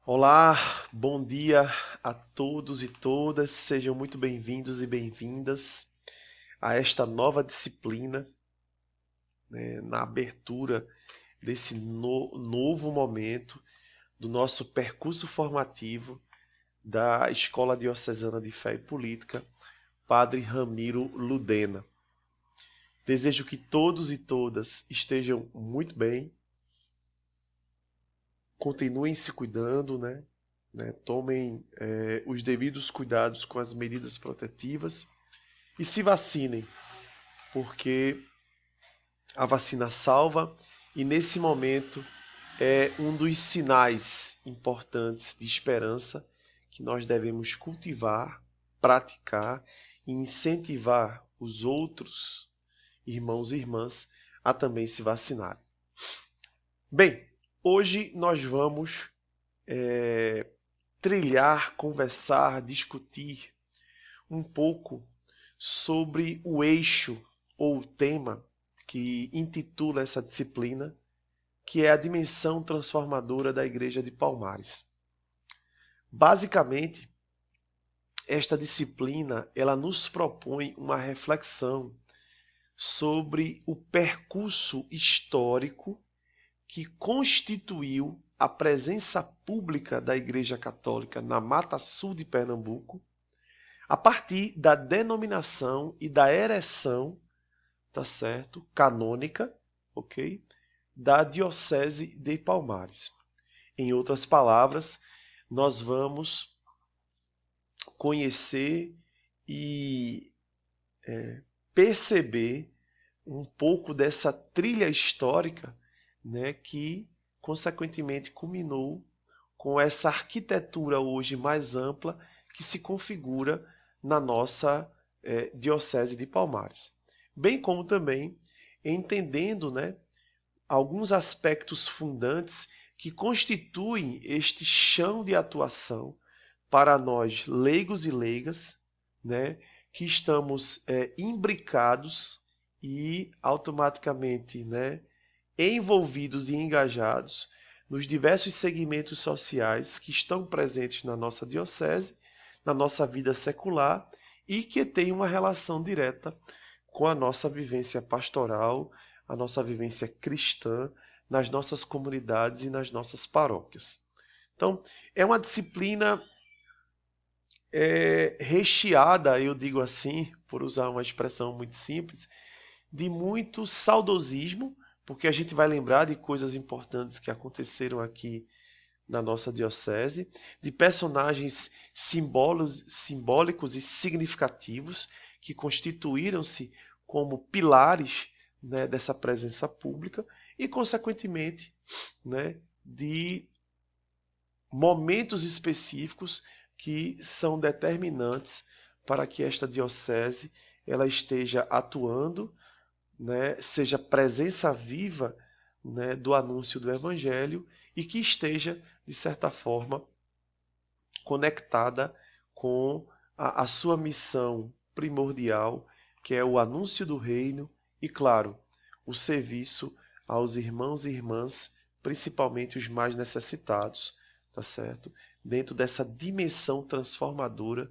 Olá, bom dia a todos e todas, sejam muito bem-vindos e bem-vindas a esta nova disciplina, né, na abertura desse novo momento do nosso percurso formativo da Escola Diocesana de Fé e Política, Padre Ramiro Ludena. Desejo que todos e todas estejam muito bem, continuem se cuidando, né? Tomem os devidos cuidados com as medidas protetivas e se vacinem, porque a vacina salva e nesse momento é um dos sinais importantes de esperança que nós devemos cultivar, praticar e incentivar os outros irmãos e irmãs a também se vacinarem. Bem, hoje nós vamos trilhar, conversar, discutir um pouco sobre o eixo ou o tema que intitula essa disciplina, que é a dimensão transformadora da Igreja de Palmares. Basicamente, esta disciplina ela nos propõe uma reflexão sobre o percurso histórico que constituiu a presença pública da Igreja Católica na Mata Sul de Pernambuco, a partir da denominação e da ereção, tá certo, canônica, ok, da Diocese de Palmares. Em outras palavras, nós vamos conhecer e perceber um pouco dessa trilha histórica, né, que consequentemente culminou com essa arquitetura hoje mais ampla que se configura na nossa Diocese de Palmares. Bem como também entendendo, né, alguns aspectos fundantes que constituem este chão de atuação para nós leigos e leigas, né, que estamos imbricados e automaticamente, né, envolvidos e engajados nos diversos segmentos sociais que estão presentes na nossa diocese, na nossa vida secular e que têm uma relação direta com a nossa vivência pastoral, a nossa vivência cristã nas nossas comunidades e nas nossas paróquias. Então, é uma disciplina recheada, eu digo assim, por usar uma expressão muito simples, de muito saudosismo, porque a gente vai lembrar de coisas importantes que aconteceram aqui na nossa diocese, de personagens simbólicos e significativos que constituíram-se como pilares, né, dessa presença pública e, consequentemente, né, de momentos específicos que são determinantes para que esta diocese ela esteja atuando, né, seja presença viva, né, do anúncio do Evangelho e que esteja, de certa forma, conectada com a sua missão primordial, que é o anúncio do reino e, claro, o serviço aos irmãos e irmãs, principalmente os mais necessitados, tá certo? Dentro dessa dimensão transformadora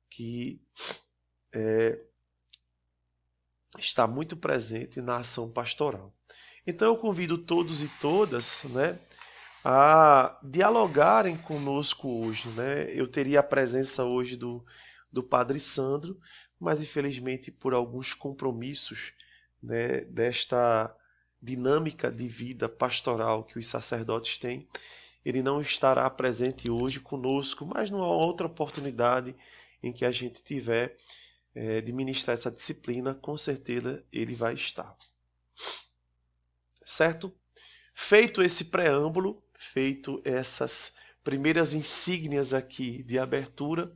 que está muito presente na ação pastoral. Então eu convido todos e todas, né, a dialogarem conosco hoje, né? Eu teria a presença hoje do Padre Sandro, mas infelizmente por alguns compromissos, né, desta dinâmica de vida pastoral que os sacerdotes têm, ele não estará presente hoje conosco, mas numa outra oportunidade em que a gente tiver de ministrar essa disciplina, com certeza ele vai estar. Certo? Feito esse preâmbulo, feito essas primeiras insígnias aqui de abertura,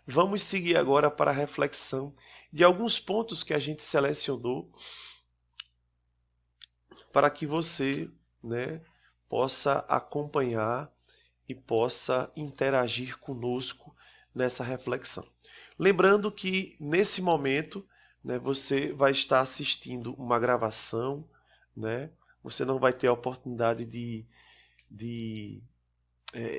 vamos seguir agora para a reflexão de alguns pontos que a gente selecionou para que você, né, possa acompanhar e possa interagir conosco nessa reflexão. Lembrando que nesse momento, né, você vai estar assistindo uma gravação, né? Você não vai ter a oportunidade de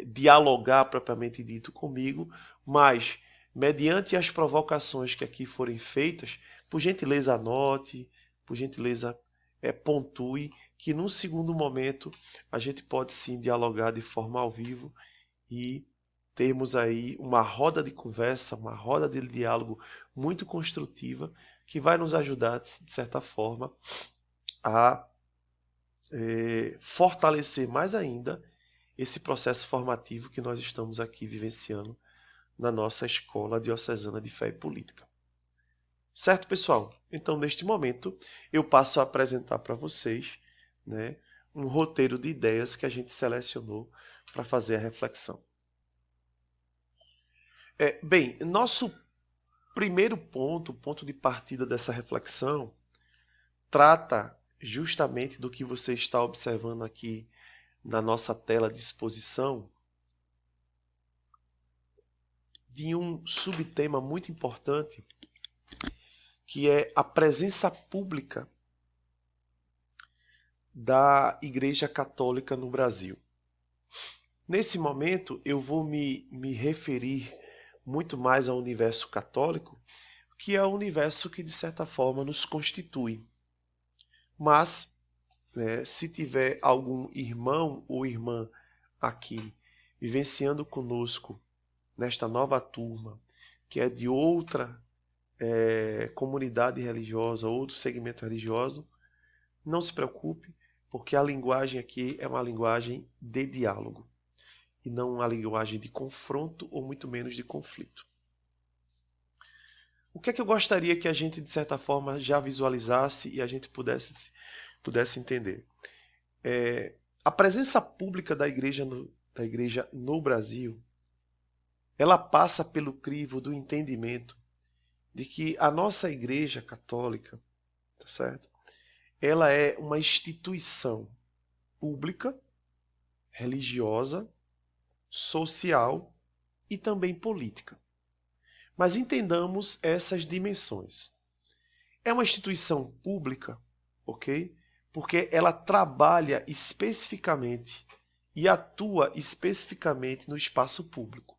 dialogar propriamente dito comigo, mas mediante as provocações que aqui forem feitas, por gentileza anote, por gentileza pontue, que num segundo momento a gente pode sim dialogar de forma ao vivo e termos aí uma roda de conversa, uma roda de diálogo muito construtiva que vai nos ajudar, de certa forma, a fortalecer mais ainda esse processo formativo que nós estamos aqui vivenciando na nossa Escola Diocesana de Fé e Política. Certo, pessoal? Então, neste momento, eu passo a apresentar para vocês, né, um roteiro de ideias que a gente selecionou para fazer a reflexão. Bem, nosso primeiro ponto, o ponto de partida dessa reflexão, trata justamente do que você está observando aqui na nossa tela de exposição, de um subtema muito importante, que é a presença pública da Igreja Católica no Brasil. Nesse momento, eu vou me referir muito mais ao universo católico, que é o universo que, de certa forma, nos constitui. Mas, se tiver algum irmão ou irmã aqui vivenciando conosco nesta nova turma, que é de outra comunidade religiosa, outro segmento religioso, não se preocupe, porque a linguagem aqui é uma linguagem de diálogo e não uma linguagem de confronto ou muito menos de conflito. O que é que eu gostaria que a gente, de certa forma, já visualizasse e a gente pudesse entender? A presença pública da igreja no Brasil, ela passa pelo crivo do entendimento de que a nossa igreja católica, tá certo? Ela é uma instituição pública, religiosa, social e também política. Mas entendamos essas dimensões. É uma instituição pública, ok? Porque ela trabalha especificamente e atua especificamente no espaço público.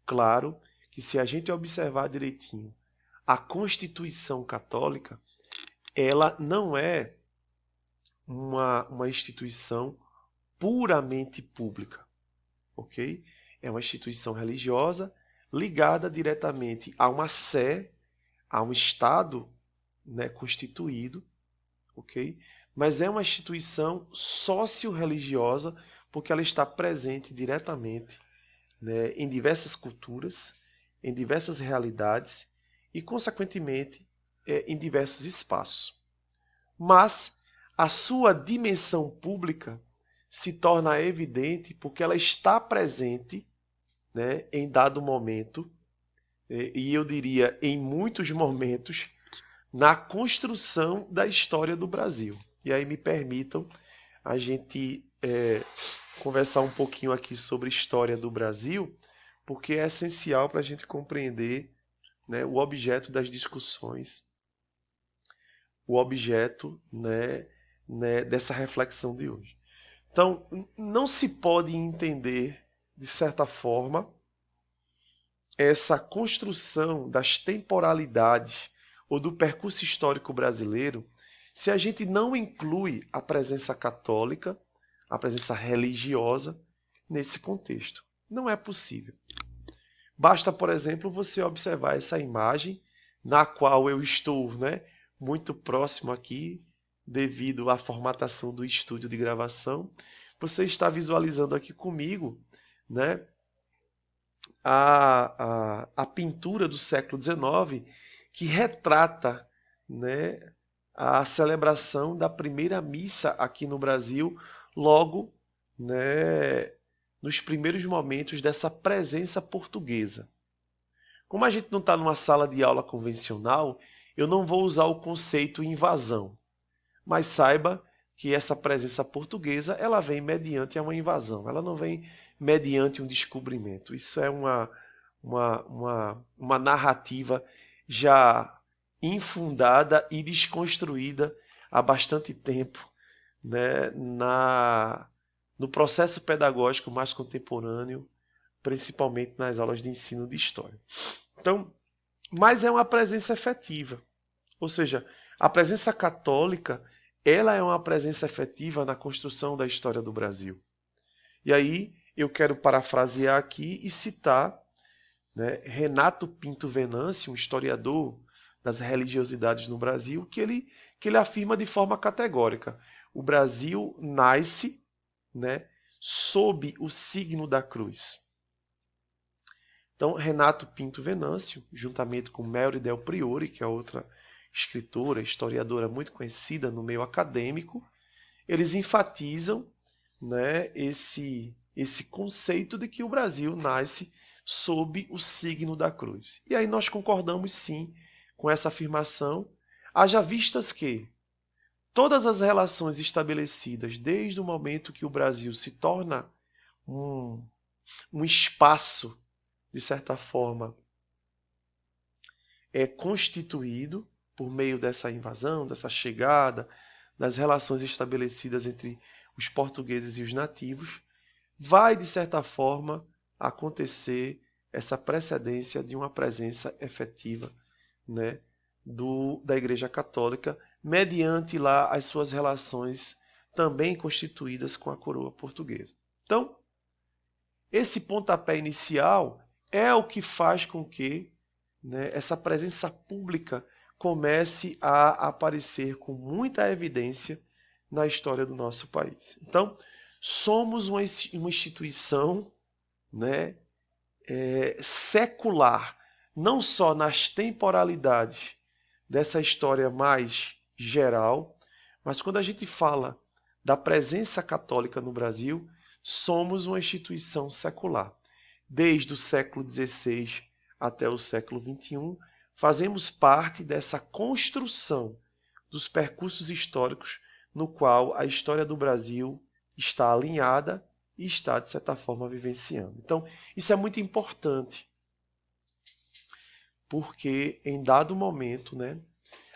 Claro que se a gente observar direitinho a Constituição Católica, ela não é uma instituição puramente pública, ok? É uma instituição religiosa ligada diretamente a uma sé, a um Estado, né, constituído, ok? Mas é uma instituição socio-religiosa porque ela está presente diretamente, né, em diversas culturas, em diversas realidades e, consequentemente, em diversos espaços. Mas a sua dimensão pública se torna evidente porque ela está presente, né, em dado momento, e eu diria em muitos momentos, na construção da história do Brasil. E aí me permitam a gente conversar um pouquinho aqui sobre a história do Brasil, porque é essencial para a gente compreender, né, o objeto das discussões, o objeto, dessa reflexão de hoje. Então, não se pode entender, de certa forma, essa construção das temporalidades ou do percurso histórico brasileiro se a gente não inclui a presença católica, a presença religiosa nesse contexto. Não é possível. Basta, por exemplo, você observar essa imagem na qual eu estou, muito próximo aqui devido à formatação do estúdio de gravação. Você está visualizando aqui comigo, né, a pintura do século XIX que retrata, né, a celebração da primeira missa aqui no Brasil, logo, né, nos primeiros momentos dessa presença portuguesa. Como a gente não está numa sala de aula convencional, eu não vou usar o conceito invasão, mas saiba que essa presença portuguesa ela vem mediante uma invasão, ela não vem mediante um descobrimento. Isso é uma narrativa já infundada e desconstruída há bastante tempo, né, no processo pedagógico mais contemporâneo, principalmente nas aulas de ensino de história. Então, mas é uma presença efetiva. Ou seja, a presença católica, ela é uma presença efetiva na construção da história do Brasil. E aí eu quero parafrasear aqui e citar, né, Renato Pinto Venâncio, um historiador das religiosidades no Brasil, que ele afirma de forma categórica: o Brasil nasce, né, sob o signo da cruz. Então, Renato Pinto Venâncio, juntamente com Melri Del Priore, que é outra escritora, historiadora muito conhecida no meio acadêmico, eles enfatizam, né, esse conceito de que o Brasil nasce sob o signo da cruz. E aí nós concordamos sim com essa afirmação, haja vistas que todas as relações estabelecidas desde o momento que o Brasil se torna um espaço, de certa forma, constituído por meio dessa invasão, dessa chegada, das relações estabelecidas entre os portugueses e os nativos, vai, de certa forma, acontecer essa precedência de uma presença efetiva, né, da Igreja Católica, mediante lá as suas relações também constituídas com a coroa portuguesa. Então, esse pontapé inicial é o que faz com que, né, essa presença pública comece a aparecer com muita evidência na história do nosso país. Então, somos uma instituição, né, secular, não só nas temporalidades dessa história mais geral, mas quando a gente fala da presença católica no Brasil, somos uma instituição secular. Desde o século XVI até o século XXI, fazemos parte dessa construção dos percursos históricos no qual a história do Brasil está alinhada e está, de certa forma, vivenciando. Então, isso é muito importante, porque em dado momento, né,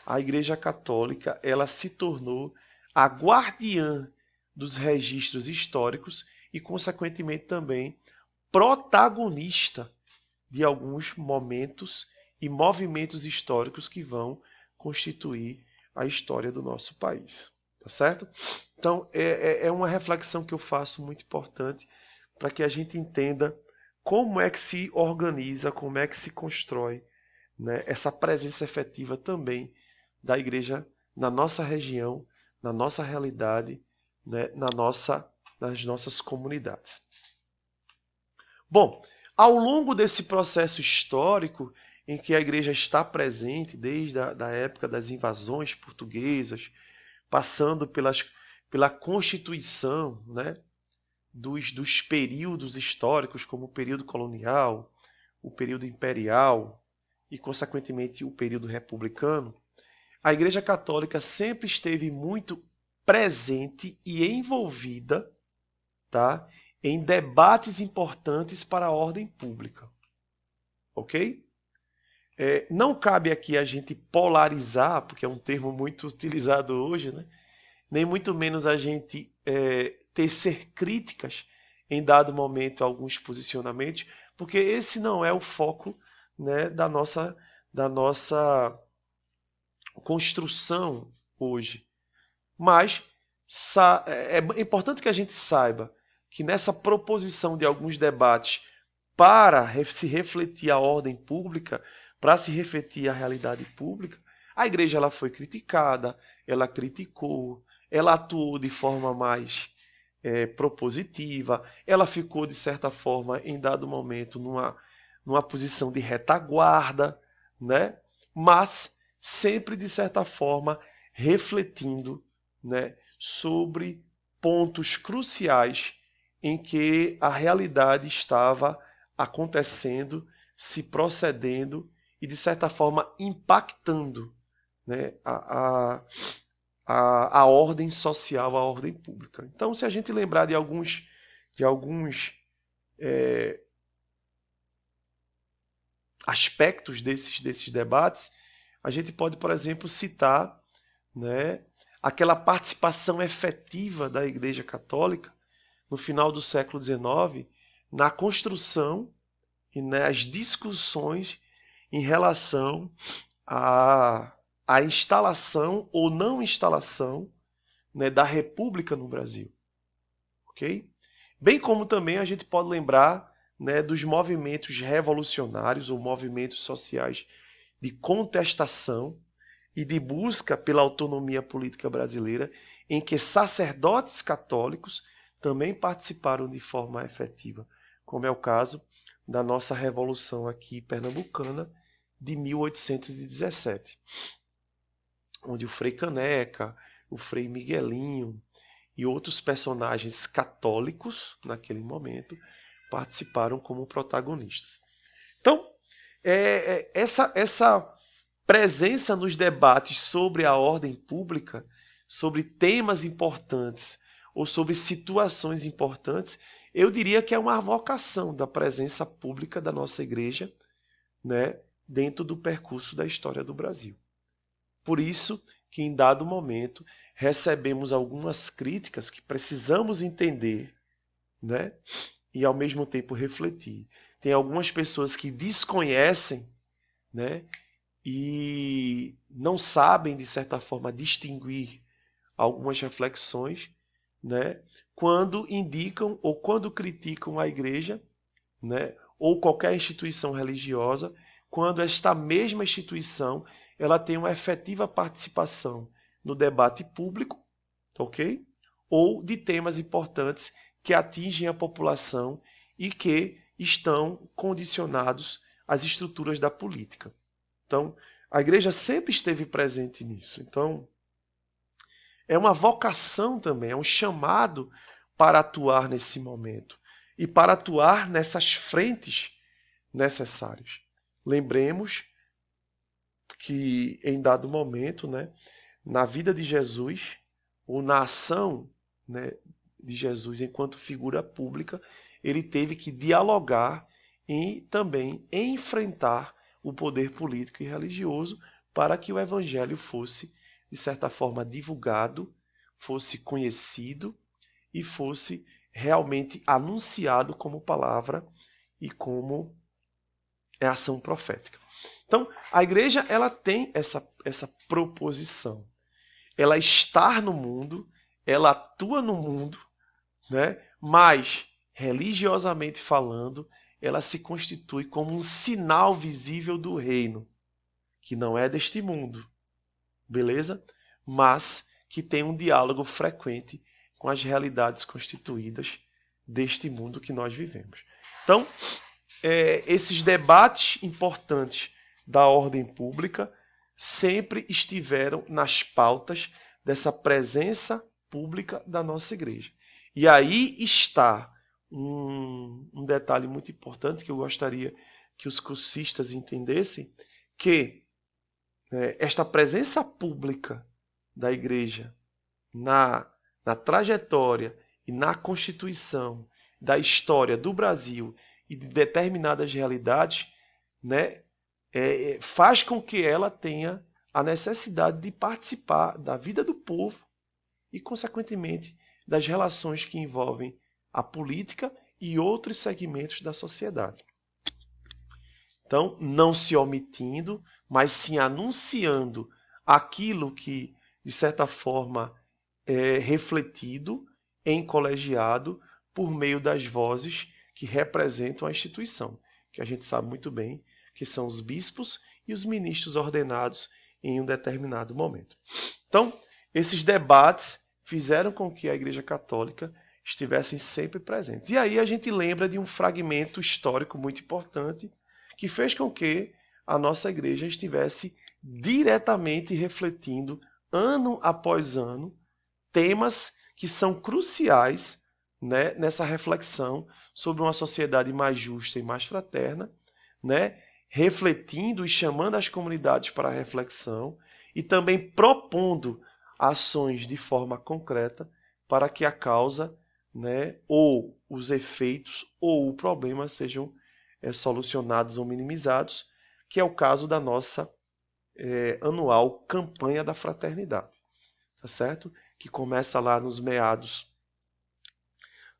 a Igreja Católica ela se tornou a guardiã dos registros históricos e, consequentemente, também protagonista de alguns momentos e movimentos históricos que vão constituir a história do nosso país. Tá certo? Então, é uma reflexão que eu faço muito importante para que a gente entenda como é que se organiza, como é que se constrói, né, essa presença efetiva também da igreja na nossa região, na nossa realidade, né, nas nossas comunidades. Bom, ao longo desse processo histórico em que a igreja está presente desde a da época das invasões portuguesas, passando pela constituição, né, dos períodos históricos, como o período colonial, o período imperial e, consequentemente, o período republicano, a Igreja Católica sempre esteve muito presente e envolvida, tá, em debates importantes para a ordem pública. Ok? Não cabe aqui a gente polarizar, porque é um termo muito utilizado hoje, né? Nem muito menos a gente tecer críticas em dado momento a alguns posicionamentos, porque esse não é o foco, né, da nossa construção hoje. Mas é importante que a gente saiba que nessa proposição de alguns debates para se refletir a ordem pública, para se refletir a realidade pública, a igreja ela foi criticada, ela criticou, ela atuou de forma mais propositiva, ela ficou, de certa forma, em dado momento, numa posição de retaguarda, né? Mas sempre, de certa forma, refletindo, né, sobre pontos cruciais em que a realidade estava acontecendo, se procedendo e, de certa forma, impactando, né, a ordem social, a ordem pública. Então, se a gente lembrar de alguns aspectos desses debates, a gente pode, por exemplo, citar, né, aquela participação efetiva da Igreja Católica no final do século XIX, na construção e nas discussões em relação à instalação ou não instalação, né, da República no Brasil. Ok? Bem como também a gente pode lembrar, né, dos movimentos revolucionários ou movimentos sociais de contestação e de busca pela autonomia política brasileira, em que sacerdotes católicos também participaram de forma efetiva, como é o caso da nossa Revolução aqui pernambucana de 1817, onde o Frei Caneca, o Frei Miguelinho e outros personagens católicos, naquele momento, participaram como protagonistas. Então, essa presença nos debates sobre a ordem pública, sobre temas importantes ou sobre situações importantes, eu diria que é uma vocação da presença pública da nossa igreja, né, dentro do percurso da história do Brasil. Por isso que em dado momento recebemos algumas críticas que precisamos entender, né, e ao mesmo tempo refletir. Tem algumas pessoas que desconhecem, né, e não sabem, de certa forma, distinguir algumas reflexões, né, quando indicam ou quando criticam a igreja, né, ou qualquer instituição religiosa, quando esta mesma instituição ela tem uma efetiva participação no debate público, ok? Ou de temas importantes que atingem a população e que estão condicionados às estruturas da política. Então, a igreja sempre esteve presente nisso. Então, é uma vocação também, é um chamado para atuar nesse momento e para atuar nessas frentes necessárias. Lembremos que em dado momento, né, na vida de Jesus, ou na ação, né, de Jesus enquanto figura pública, ele teve que dialogar e também enfrentar o poder político e religioso para que o evangelho fosse, de certa forma, divulgado, fosse conhecido e fosse realmente anunciado como palavra e como ação profética. Então, a igreja ela tem essa proposição. Ela está no mundo, ela atua no mundo, né? Mas, religiosamente falando, ela se constitui como um sinal visível do reino, que não é deste mundo, beleza? Mas que tem um diálogo frequente com as realidades constituídas deste mundo que nós vivemos. Então, esses debates importantes da ordem pública sempre estiveram nas pautas dessa presença pública da nossa igreja. E aí está um detalhe muito importante que eu gostaria que os cursistas entendessem, que esta presença pública da igreja na trajetória e na constituição da história do Brasil e de determinadas realidades, né, faz com que ela tenha a necessidade de participar da vida do povo e, consequentemente, das relações que envolvem a política e outros segmentos da sociedade. Então, não se omitindo, mas sim anunciando aquilo que, de certa forma, é refletido em colegiado por meio das vozes que representam a instituição, que a gente sabe muito bem que são os bispos e os ministros ordenados em um determinado momento. Então, esses debates fizeram com que a Igreja Católica estivessem sempre presentes. E aí a gente lembra de um fragmento histórico muito importante que fez com que a nossa igreja estivesse diretamente refletindo, ano após ano, temas que são cruciais, né, nessa reflexão sobre uma sociedade mais justa e mais fraterna, né, refletindo e chamando as comunidades para a reflexão e também propondo ações de forma concreta para que a causa, né, ou os efeitos ou o problema sejam solucionados ou minimizados, que é o caso da nossa anual campanha da fraternidade, tá certo? Que começa lá nos meados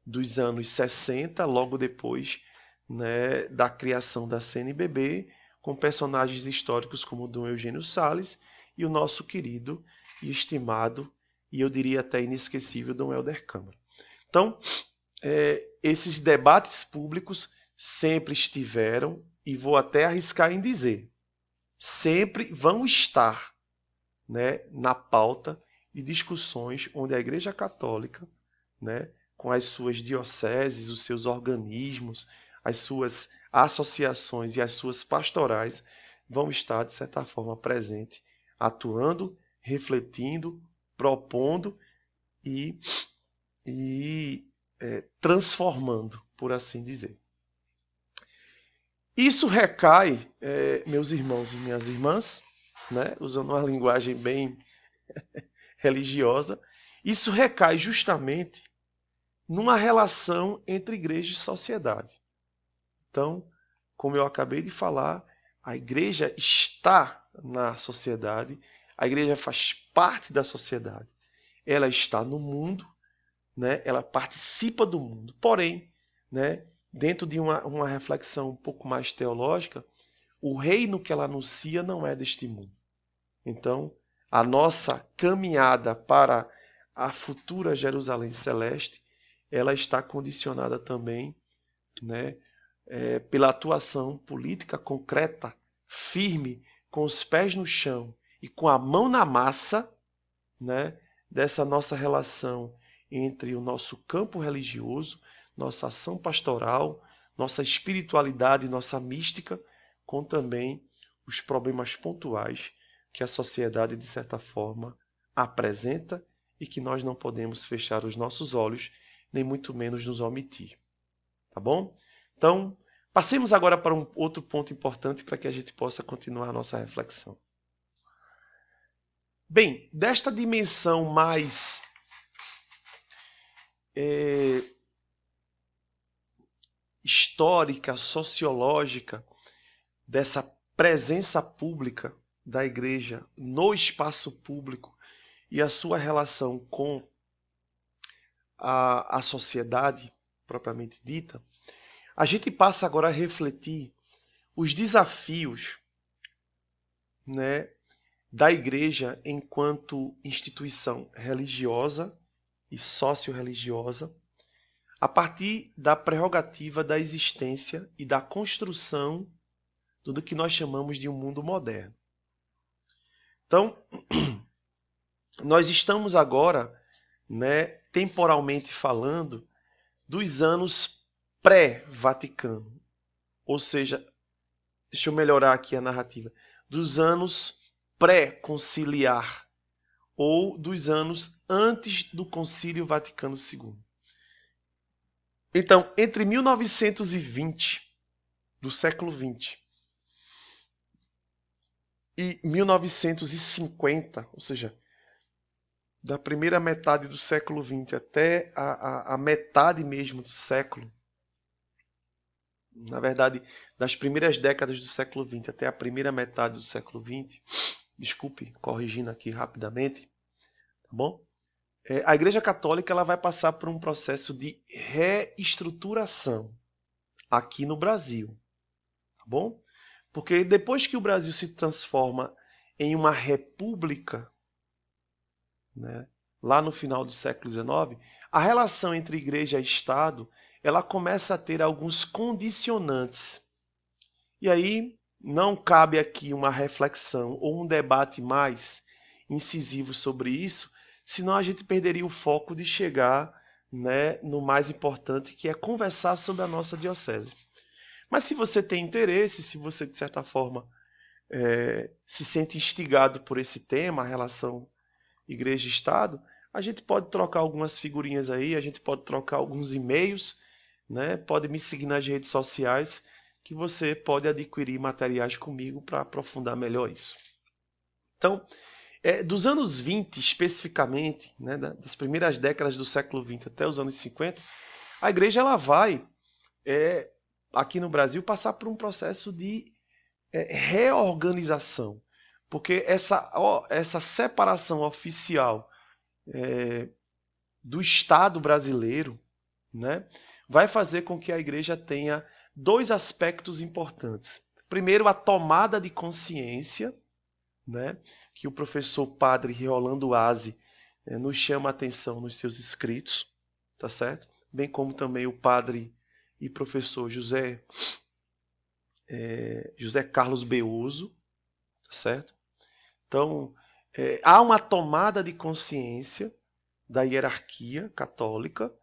dos anos 60, logo depois, né, da criação da CNBB, com personagens históricos como Dom Eugênio Salles e o nosso querido e estimado, e eu diria até inesquecível, Dom Helder Câmara. Então, esses debates públicos sempre estiveram, e vou até arriscar em dizer, sempre vão estar, né, na pauta de discussões onde a Igreja Católica, né, com as suas dioceses, os seus organismos, as suas associações e as suas pastorais, vão estar, de certa forma, presentes, atuando, refletindo, propondo e transformando, por assim dizer. Isso recai, meus irmãos e minhas irmãs, né, usando uma linguagem bem religiosa, isso recai justamente numa relação entre igreja e sociedade. Então, como eu acabei de falar, a igreja está na sociedade, a igreja faz parte da sociedade, ela está no mundo, né? Ela participa do mundo. Porém, né, dentro de uma reflexão um pouco mais teológica, o reino que ela anuncia não é deste mundo. Então, a nossa caminhada para a futura Jerusalém Celeste, ela está condicionada também, né, pela atuação política concreta, firme, com os pés no chão e com a mão na massa, né, dessa nossa relação entre o nosso campo religioso, nossa ação pastoral, nossa espiritualidade, nossa mística, com também os problemas pontuais que a sociedade, de certa forma, apresenta e que nós não podemos fechar os nossos olhos, nem muito menos nos omitir. Tá bom? Então, passemos agora para um outro ponto importante para que a gente possa continuar a nossa reflexão. Bem, desta dimensão mais histórica, sociológica, dessa presença pública da igreja no espaço público e a sua relação com a sociedade propriamente dita, a gente passa agora a refletir os desafios, né, da igreja enquanto instituição religiosa e socio-religiosa, a partir da prerrogativa da existência e da construção do que nós chamamos de um mundo moderno. Então, nós estamos agora, né, temporalmente falando, dos anos pré-Vaticano, ou seja, deixa eu melhorar aqui a narrativa, dos anos pré-conciliar, ou dos anos antes do Concílio Vaticano II. Então, entre 1920, do século XX, e 1950, ou seja, da primeira metade do século XX até a metade mesmo do século, na verdade, das primeiras décadas do século XX até a primeira metade do século XX, desculpe, corrigindo aqui rapidamente, tá bom? A Igreja Católica ela vai passar por um processo de reestruturação aqui no Brasil, tá bom? Porque depois que o Brasil se transforma em uma república, né, lá no final do século XIX, a relação entre igreja e Estado ela começa a ter alguns condicionantes. E aí não cabe aqui uma reflexão ou um debate mais incisivo sobre isso, senão a gente perderia o foco de chegar, né, no mais importante, que é conversar sobre a nossa diocese. Mas se você tem interesse, se você de certa forma se sente instigado por esse tema, a relação igreja e Estado, a gente pode trocar algumas figurinhas aí, a gente pode trocar alguns e-mails, né? Pode me seguir nas redes sociais, que você pode adquirir materiais comigo para aprofundar melhor isso. Então, dos anos 20 especificamente, né, das primeiras décadas do século 20 até os anos 50, a igreja ela vai, aqui no Brasil, passar por um processo de reorganização, porque essa separação oficial do Estado brasileiro, né, vai fazer com que a igreja tenha dois aspectos importantes. Primeiro, a tomada de consciência, né, que o professor padre Rolando Aze nos chama a atenção nos seus escritos, tá certo? Bem como também o padre e professor José Carlos Beoso, tá certo? Então, há uma tomada de consciência da hierarquia católica,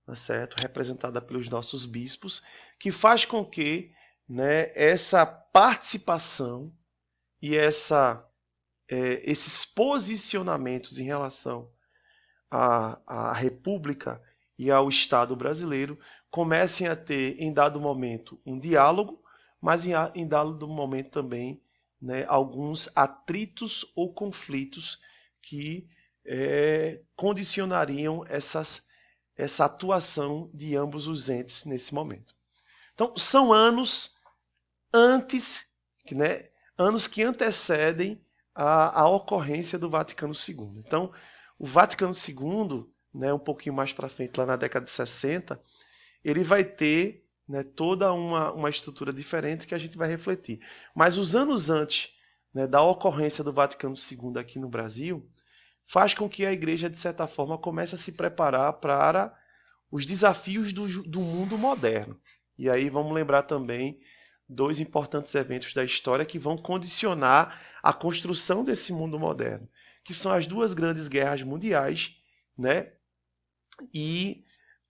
tá certo? Representada pelos nossos bispos, que faz com que, né, essa participação e esses posicionamentos em relação à República e ao Estado brasileiro comecem a ter, em dado momento, um diálogo, mas em dado momento também, né, alguns atritos ou conflitos que condicionariam essa atuação de ambos os entes nesse momento. Então, são anos antes, né, anos que antecedem a ocorrência do Vaticano II. Então, o Vaticano II, né, um pouquinho mais para frente, lá na década de 60, ele vai ter, né, toda uma estrutura diferente que a gente vai refletir. Mas os anos antes, né, da ocorrência do Vaticano II aqui no Brasil, faz com que a igreja, de certa forma, comece a se preparar para os desafios do mundo moderno. E aí vamos lembrar também dois importantes eventos da história que vão condicionar a construção desse mundo moderno, que são as duas grandes guerras mundiais, né, e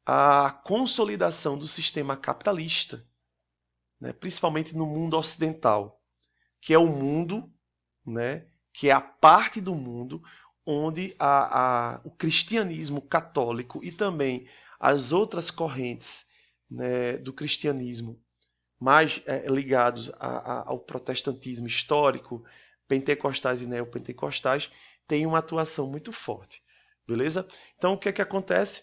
a consolidação do sistema capitalista, né, principalmente no mundo ocidental, que é o mundo, né, que é a parte do mundo onde o cristianismo católico e também as outras correntes, né, do cristianismo mais ligados ao protestantismo histórico, pentecostais e neopentecostais, têm uma atuação muito forte. Beleza? Então, o que é que acontece?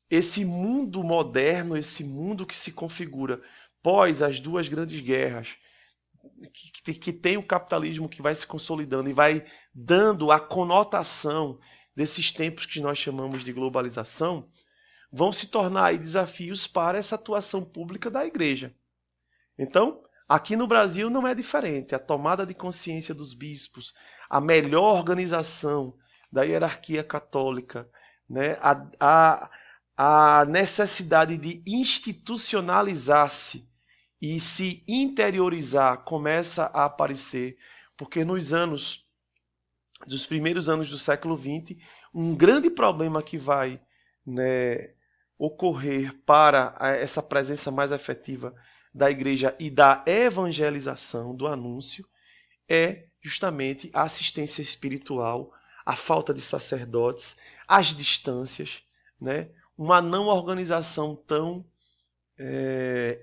Esse mundo moderno, esse mundo que se configura pós as duas grandes guerras, que tem o capitalismo que vai se consolidando e vai dando a conotação desses tempos que nós chamamos de globalização, vão se tornar aí desafios para essa atuação pública da igreja. Então, aqui no Brasil não é diferente. A tomada de consciência dos bispos, a melhor organização da hierarquia católica, né? A necessidade de institucionalizar-se e se interiorizar começa a aparecer, porque dos primeiros anos do século XX, um grande problema que vai, né, ocorrer para essa presença mais efetiva da igreja e da evangelização, do anúncio, é justamente a assistência espiritual, a falta de sacerdotes, as distâncias, né? Uma não organização tão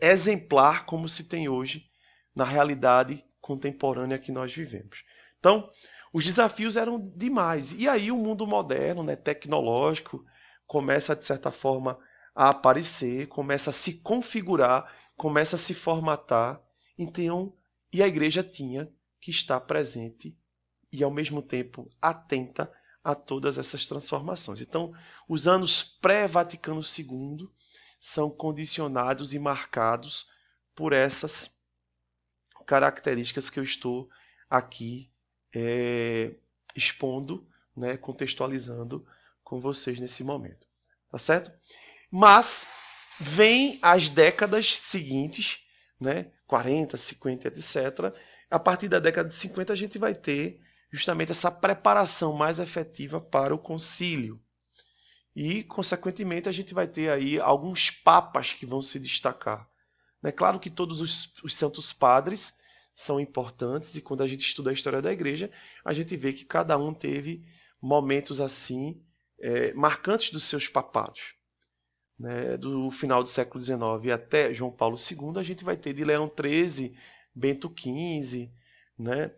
exemplar como se tem hoje na realidade contemporânea que nós vivemos. Então, os desafios eram demais. E aí o mundo moderno, né, tecnológico, começa, de certa forma, a aparecer, começa a se configurar, começa a se formatar. Então, e a igreja tinha que estar presente e, ao mesmo tempo, atenta a todas essas transformações. Então, os anos pré-Vaticano II são condicionados e marcados por essas características que eu estou aqui expondo, né, contextualizando com vocês nesse momento. Tá certo? Mas vem as décadas seguintes, né, 40, 50, etc. A partir da década de 50 a gente vai ter justamente essa preparação mais efetiva para o concílio. E, consequentemente, a gente vai ter aí alguns papas que vão se destacar. É claro que todos os santos padres são importantes, e quando a gente estuda a história da igreja, a gente vê que cada um teve momentos assim marcantes dos seus papados. Né? Do final do século XIX até João Paulo II, a gente vai ter de Leão XIII, Bento XV, né?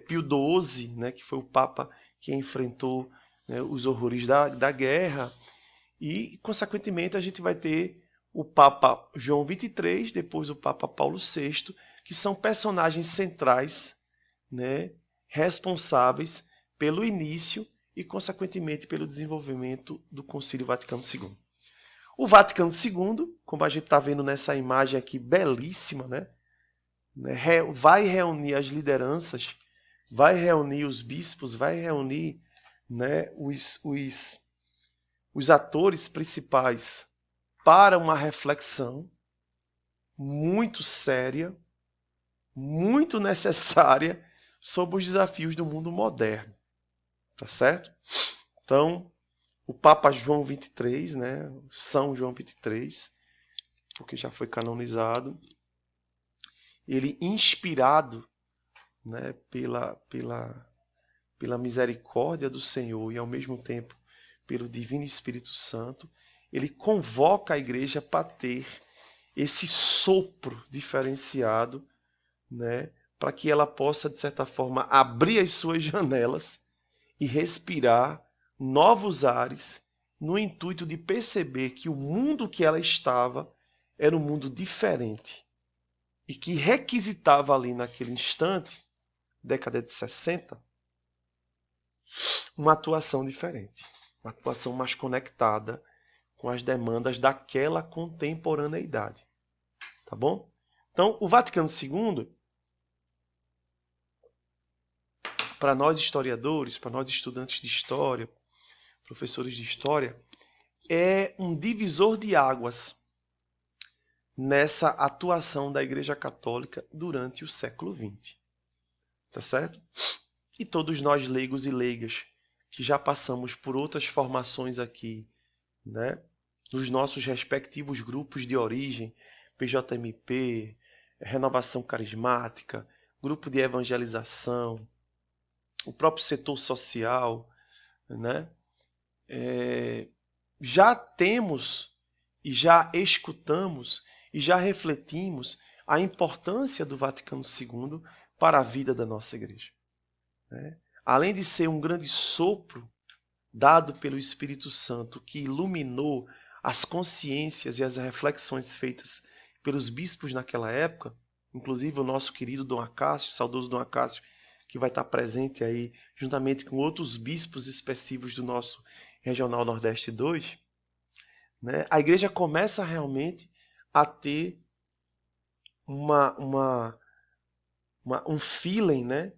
Pio XII, né? Que foi o papa que enfrentou, né, os horrores da guerra. E, consequentemente, a gente vai ter o Papa João XXIII, depois o Papa Paulo VI, que são personagens centrais, né, responsáveis pelo início e, consequentemente, pelo desenvolvimento do Concílio Vaticano II. O Vaticano II, como a gente está vendo nessa imagem aqui belíssima, né, vai reunir as lideranças, vai reunir os bispos, vai reunir, né, os atores principais para uma reflexão muito séria, muito necessária sobre os desafios do mundo moderno. Tá certo? Então, o Papa João XXIII, né, São João XXIII, porque já foi canonizado, ele inspirado, né, pela misericórdia do Senhor e ao mesmo tempo pelo Divino Espírito Santo, ele convoca a igreja para ter esse sopro diferenciado, né, para que ela possa, de certa forma, abrir as suas janelas e respirar novos ares, no intuito de perceber que o mundo que ela estava era um mundo diferente e que requisitava ali naquele instante, década de 60, uma atuação diferente, uma atuação mais conectada com as demandas daquela contemporaneidade. Tá bom? Então, o Vaticano II, para nós historiadores, para nós estudantes de história, professores de história, é um divisor de águas nessa atuação da Igreja Católica durante o século XX. Tá certo? E todos nós, leigos e leigas, que já passamos por outras formações aqui, né, nos nossos respectivos grupos de origem, PJMP, Renovação Carismática, grupo de evangelização, o próprio setor social, né, já temos e já escutamos e já refletimos a importância do Vaticano II para a vida da nossa igreja. Né? Além de ser um grande sopro dado pelo Espírito Santo que iluminou as consciências e as reflexões feitas pelos bispos naquela época, inclusive o nosso querido Dom Acácio, saudoso Dom Acácio, que vai estar presente aí juntamente com outros bispos expressivos do nosso Regional Nordeste 2, né? A igreja começa realmente a ter um feeling, né,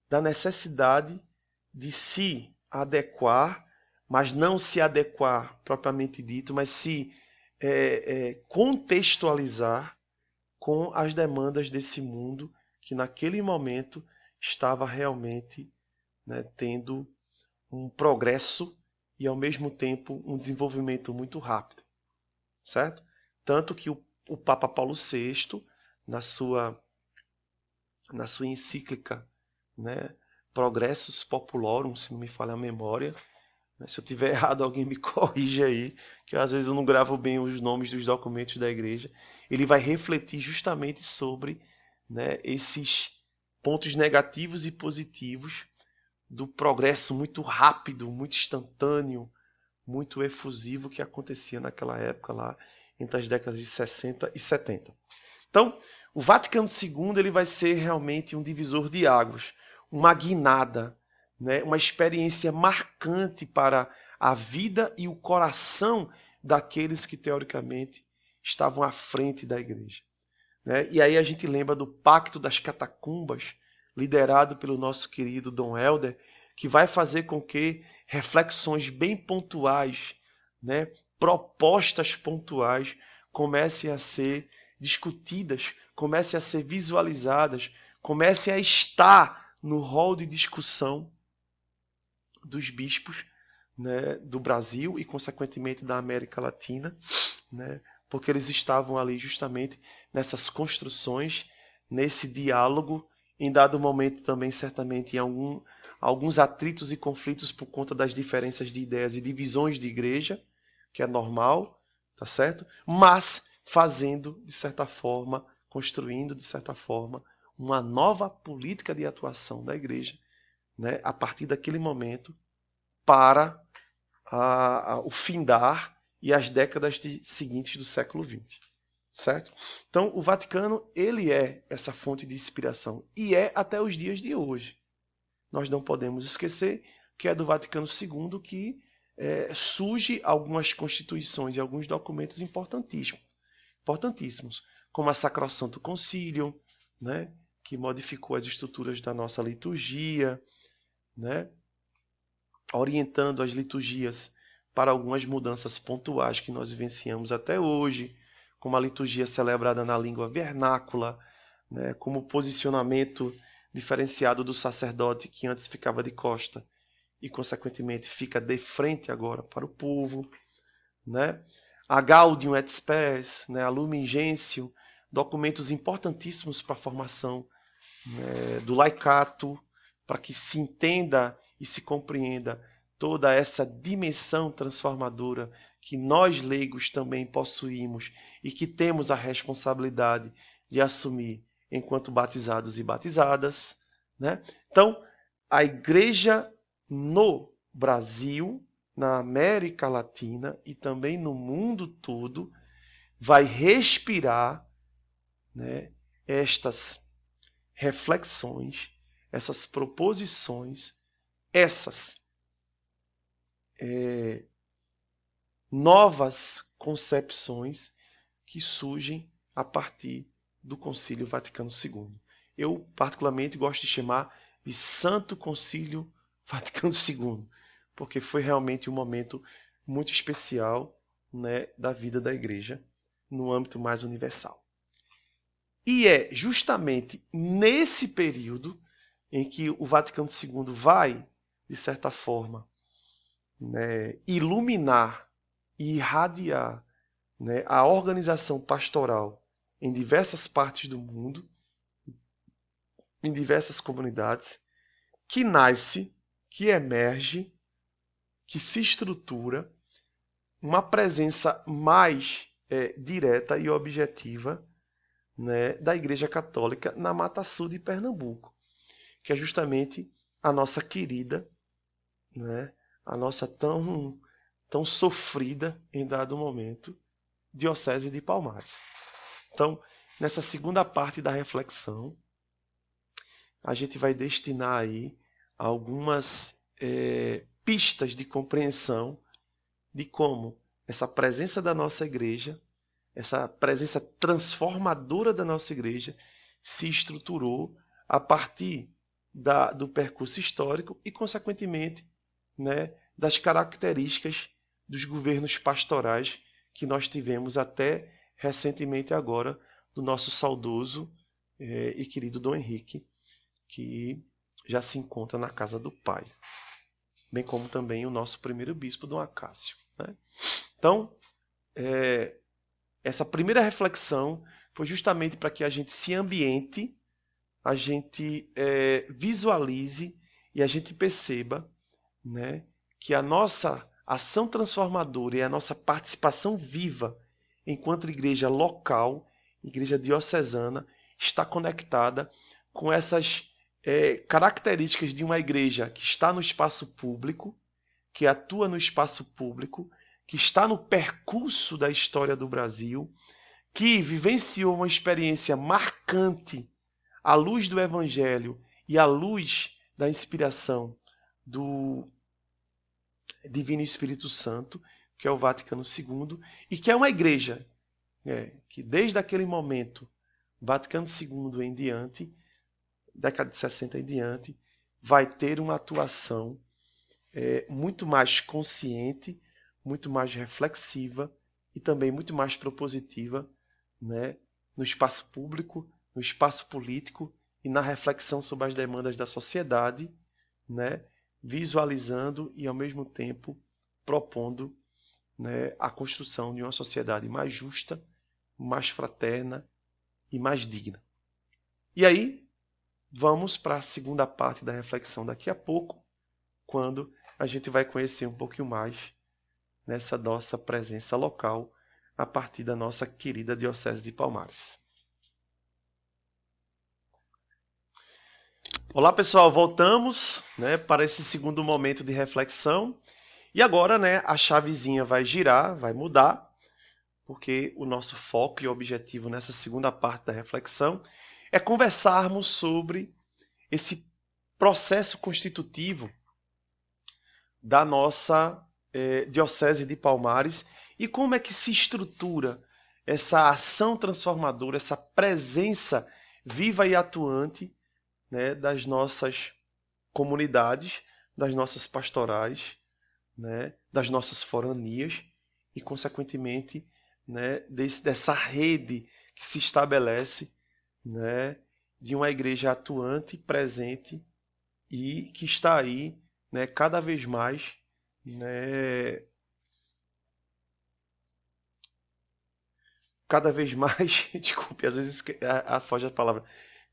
da necessidade de se adequar, mas não se adequar propriamente dito, mas se contextualizar com as demandas desse mundo que naquele momento estava realmente, né, tendo um progresso e ao mesmo tempo um desenvolvimento muito rápido, certo? Tanto que o Papa Paulo VI, na sua encíclica, né, Progressus Populorum, se não me falha a memória, né, se eu tiver errado alguém me corrige aí, que às vezes eu não gravo bem os nomes dos documentos da igreja, ele vai refletir justamente sobre, né, esses pontos negativos e positivos do progresso muito rápido, muito instantâneo, muito efusivo que acontecia naquela época lá entre as décadas de 60 e 70. Então, o Vaticano II ele vai ser realmente um divisor de águas, uma guinada, né? Uma experiência marcante para a vida e o coração daqueles que teoricamente estavam à frente da igreja. Né? E aí a gente lembra do Pacto das Catacumbas, liderado pelo nosso querido Dom Helder, que vai fazer com que reflexões bem pontuais, né, propostas pontuais, comecem a ser discutidas, comecem a ser visualizadas, comecem a estar no rol de discussão dos bispos, né, do Brasil e, consequentemente, da América Latina, né, porque eles estavam ali justamente nessas construções, nesse diálogo, em dado momento também, certamente, em alguns atritos e conflitos por conta das diferenças de ideias e divisões de igreja, que é normal, tá certo? Mas fazendo, de certa forma, construindo, de certa forma, uma nova política de atuação da igreja, né, a partir daquele momento, para o findar e as décadas seguintes do século XX. Certo? Então, o Vaticano ele é essa fonte de inspiração e é até os dias de hoje. Nós não podemos esquecer que é do Vaticano II, que surge algumas constituições e alguns documentos importantíssimos, como a Sacrosanto Concilium, né, que modificou as estruturas da nossa liturgia, né, orientando as liturgias para algumas mudanças pontuais que nós vivenciamos até hoje, como a liturgia celebrada na língua vernácula, né, como o posicionamento diferenciado do sacerdote que antes ficava de costa e, consequentemente, fica de frente agora para o povo, né? A Gaudium et Spes, né? A Lumen Gentium, documentos importantíssimos para a formação, né, do laicato, para que se entenda e se compreenda toda essa dimensão transformadora que nós leigos também possuímos e que temos a responsabilidade de assumir enquanto batizados e batizadas, né? Então, a igreja no Brasil, na América Latina e também no mundo todo vai respirar, né, estas reflexões, essas proposições, essas novas concepções que surgem a partir do Concílio Vaticano II. Eu, particularmente, gosto de chamar de Santo Concílio Vaticano II, porque foi realmente um momento muito especial, né, da vida da Igreja no âmbito mais universal. E é justamente nesse período em que o Vaticano II vai, de certa forma, né, iluminar e irradiar, né, a organização pastoral em diversas partes do mundo, em diversas comunidades, que nasce, que emerge, que se estrutura uma presença mais direta e objetiva, né, da Igreja Católica na Mata Sul de Pernambuco, que é justamente a nossa querida, né, a nossa tão sofrida em dado momento, Diocese de Palmares. Então, nessa segunda parte da reflexão, a gente vai destinar aí algumas pistas de compreensão de como essa presença da nossa igreja, essa presença transformadora da nossa igreja, se estruturou a partir do percurso histórico e, consequentemente, né, das características dos governos pastorais que nós tivemos até recentemente agora, do nosso saudoso e querido Dom Henrique, que já se encontra na casa do Pai, bem como também o nosso primeiro bispo, Dom Acácio, né? Então, essa primeira reflexão foi justamente para que a gente se ambiente, a gente visualize e a gente perceba, né, que a nossa ação transformadora e a nossa participação viva enquanto igreja local, igreja diocesana, está conectada com essas características de uma igreja que está no espaço público, que atua no espaço público, que está no percurso da história do Brasil, que vivenciou uma experiência marcante à luz do Evangelho e à luz da inspiração do Divino Espírito Santo, que é o Vaticano II, e que é uma igreja que desde aquele momento, Vaticano II em diante, década de 60 em diante, vai ter uma atuação muito mais consciente, muito mais reflexiva e também muito mais propositiva, né, no espaço público, no espaço político e na reflexão sobre as demandas da sociedade, né, visualizando e, ao mesmo tempo, propondo, né, a construção de uma sociedade mais justa, mais fraterna e mais digna. E aí, vamos para a segunda parte da reflexão daqui a pouco, quando a gente vai conhecer um pouquinho mais nessa nossa presença local a partir da nossa querida Diocese de Palmares. Olá, pessoal, voltamos, né, para esse segundo momento de reflexão. E agora, né, a chavezinha vai girar, vai mudar, porque o nosso foco e objetivo nessa segunda parte da reflexão é conversarmos sobre esse processo constitutivo da nossa Diocese de Palmares e como é que se estrutura essa ação transformadora, essa presença viva e atuante, né, das nossas comunidades, das nossas pastorais, né, das nossas foranias e, consequentemente, né, dessa rede que se estabelece, né, de uma igreja atuante, presente e que está aí, né, cada vez mais, né, cada vez mais, desculpe, às vezes foge a palavra,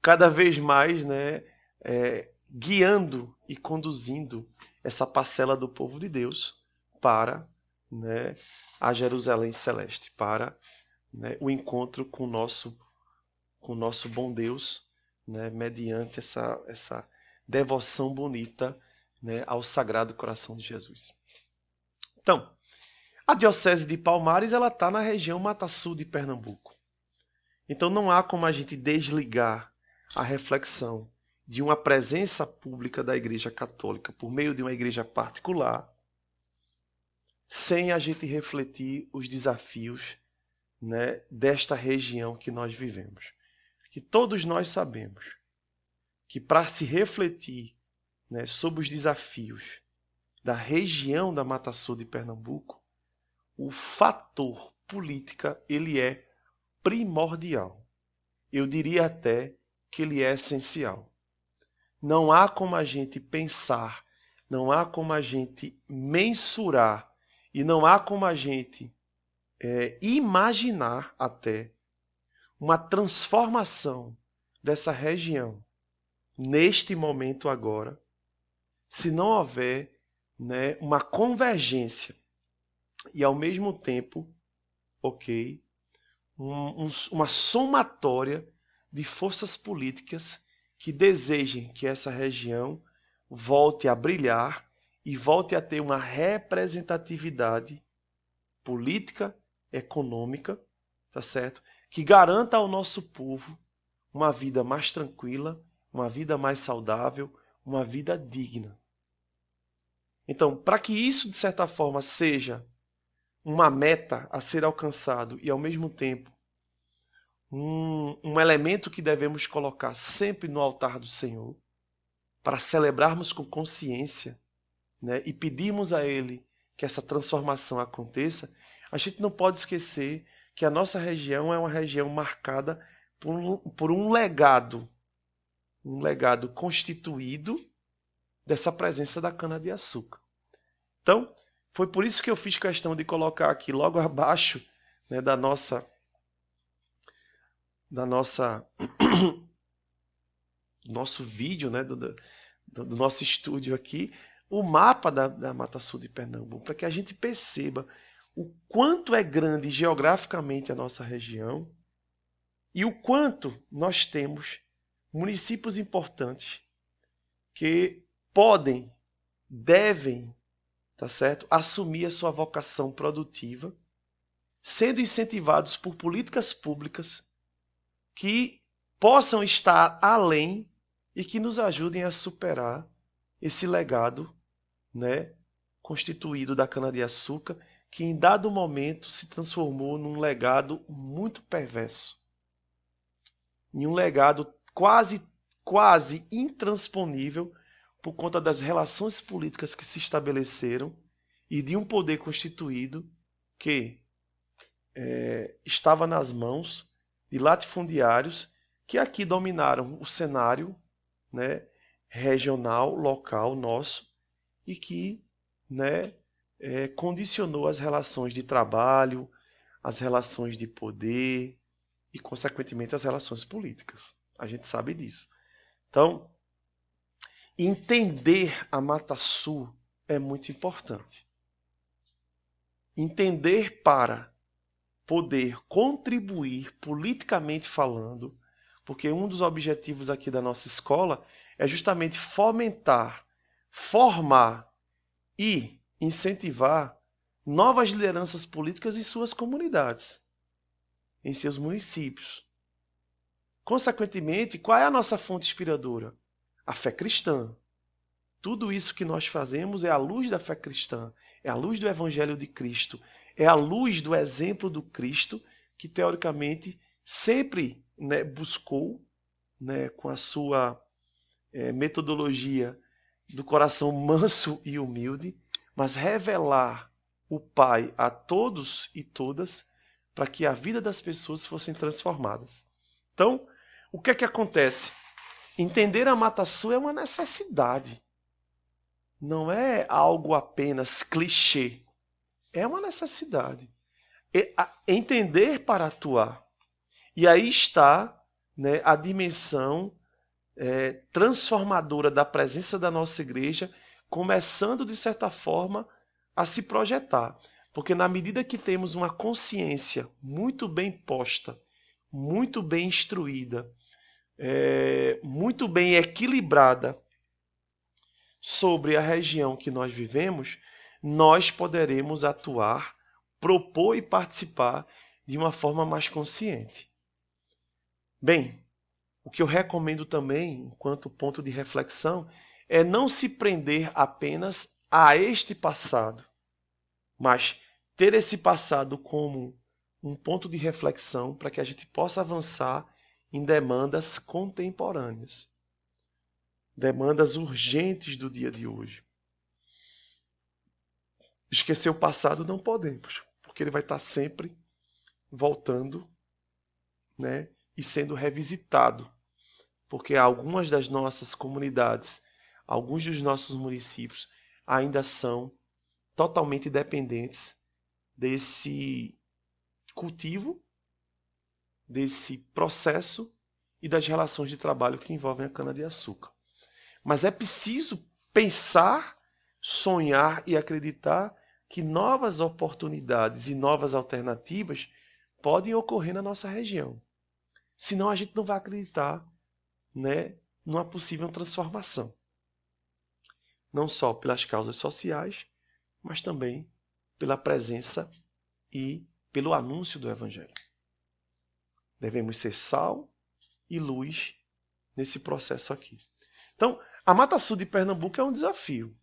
cada vez mais, né, guiando e conduzindo essa parcela do povo de Deus para, né, a Jerusalém Celeste, para, né, o encontro com o nosso bom Deus, né, mediante essa devoção bonita, né, ao Sagrado Coração de Jesus. Então, a Diocese de Palmares ela está na região Mata Sul de Pernambuco. Então não há como a gente desligar a reflexão de uma presença pública da Igreja Católica por meio de uma igreja particular sem a gente refletir os desafios, né, desta região que nós vivemos. Que todos nós sabemos que para se refletir, né, sobre os desafios da região da Mata Sul de Pernambuco, o fator política ele é primordial. Eu diria até que ele é essencial. Não há como a gente pensar, não há como a gente mensurar e não há como a gente imaginar até uma transformação dessa região neste momento agora, se não houver, né, uma convergência e ao mesmo tempo, ok, uma somatória de forças políticas que desejem que essa região volte a brilhar e volte a ter uma representatividade política, econômica, tá certo? Que garanta ao nosso povo uma vida mais tranquila, uma vida mais saudável, uma vida digna. Então, para que isso, de certa forma, seja uma meta a ser alcançado e, ao mesmo tempo, um elemento que devemos colocar sempre no altar do Senhor, para celebrarmos com consciência, né, e pedirmos a Ele que essa transformação aconteça, a gente não pode esquecer que a nossa região é uma região marcada por um legado constituído dessa presença da cana-de-açúcar. Então, foi por isso que eu fiz questão de colocar aqui logo abaixo, né, nosso vídeo, né, do nosso estúdio aqui, o mapa da Mata Sul de Pernambuco, para que a gente perceba o quanto é grande geograficamente a nossa região e o quanto nós temos municípios importantes que podem, devem, tá certo, assumir a sua vocação produtiva, sendo incentivados por políticas públicas que possam estar além e que nos ajudem a superar esse legado, né, constituído da cana-de-açúcar, que em dado momento se transformou num legado muito perverso. Em um legado quase intransponível por conta das relações políticas que se estabeleceram e de um poder constituído que estava nas mãos de latifundiários que aqui dominaram o cenário, né, regional, local nosso e que, né, condicionou as relações de trabalho, as relações de poder e, consequentemente, as relações políticas. A gente sabe disso. Então, entender a Mata Sul é muito importante. Entender para poder contribuir politicamente falando, porque um dos objetivos aqui da nossa escola é justamente fomentar, formar e incentivar novas lideranças políticas em suas comunidades, em seus municípios. Consequentemente, qual é a nossa fonte inspiradora? A fé cristã. Tudo isso que nós fazemos é à luz da fé cristã, é à luz do Evangelho de Cristo, é à luz do exemplo do Cristo que, teoricamente, sempre, né, buscou, né, com a sua metodologia do coração manso e humilde, mas revelar o Pai a todos e todas para que a vida das pessoas fossem transformadas. Então, o que é que acontece? Entender a Mata Sul é uma necessidade. Não é algo apenas clichê. É uma necessidade. Entender para atuar. E aí está, né, a dimensão transformadora da presença da nossa igreja, começando, de certa forma, a se projetar. Porque na medida que temos uma consciência muito bem posta, muito bem instruída, muito bem equilibrada sobre a região que nós vivemos, nós poderemos atuar, propor e participar de uma forma mais consciente. Bem, o que eu recomendo também, enquanto ponto de reflexão, é não se prender apenas a este passado, mas ter esse passado como um ponto de reflexão para que a gente possa avançar em demandas contemporâneas, demandas urgentes do dia de hoje. Esquecer o passado não podemos, porque ele vai estar sempre voltando, né, e sendo revisitado, porque algumas das nossas comunidades, alguns dos nossos municípios ainda são totalmente dependentes desse cultivo, desse processo e das relações de trabalho que envolvem a cana-de-açúcar. Mas é preciso pensar, sonhar e acreditar que novas oportunidades e novas alternativas podem ocorrer na nossa região. Senão a gente não vai acreditar, né, numa possível transformação. Não só pelas causas sociais, mas também pela presença e pelo anúncio do Evangelho. Devemos ser sal e luz nesse processo aqui. Então, a Mata Sul de Pernambuco é um desafio.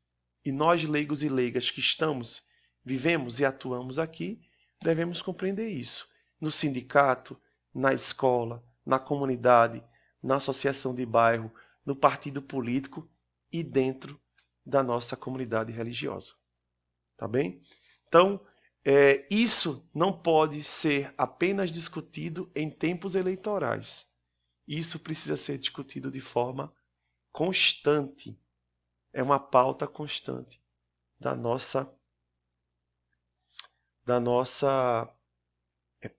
E nós, leigos e leigas que estamos, vivemos e atuamos aqui, devemos compreender isso. No sindicato, na escola, na comunidade, na associação de bairro, no partido político e dentro da nossa comunidade religiosa. Tá bem? Então, isso não pode ser apenas discutido em tempos eleitorais. Isso precisa ser discutido de forma constante. É uma pauta constante da nossa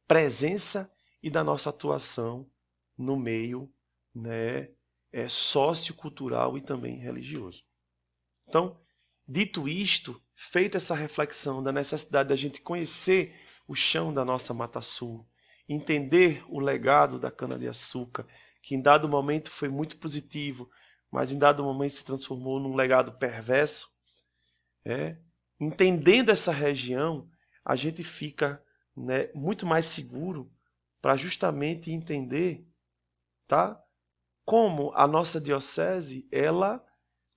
presença e da nossa atuação no meio, né, sociocultural e também religioso. Então, dito isto, feita essa reflexão da necessidade da gente conhecer o chão da nossa Mata Sul, entender o legado da cana-de-açúcar, que em dado momento foi muito positivo, mas em dado momento se transformou num legado perverso, entendendo essa região, a gente fica, né, muito mais seguro para justamente entender, tá, como a nossa diocese ela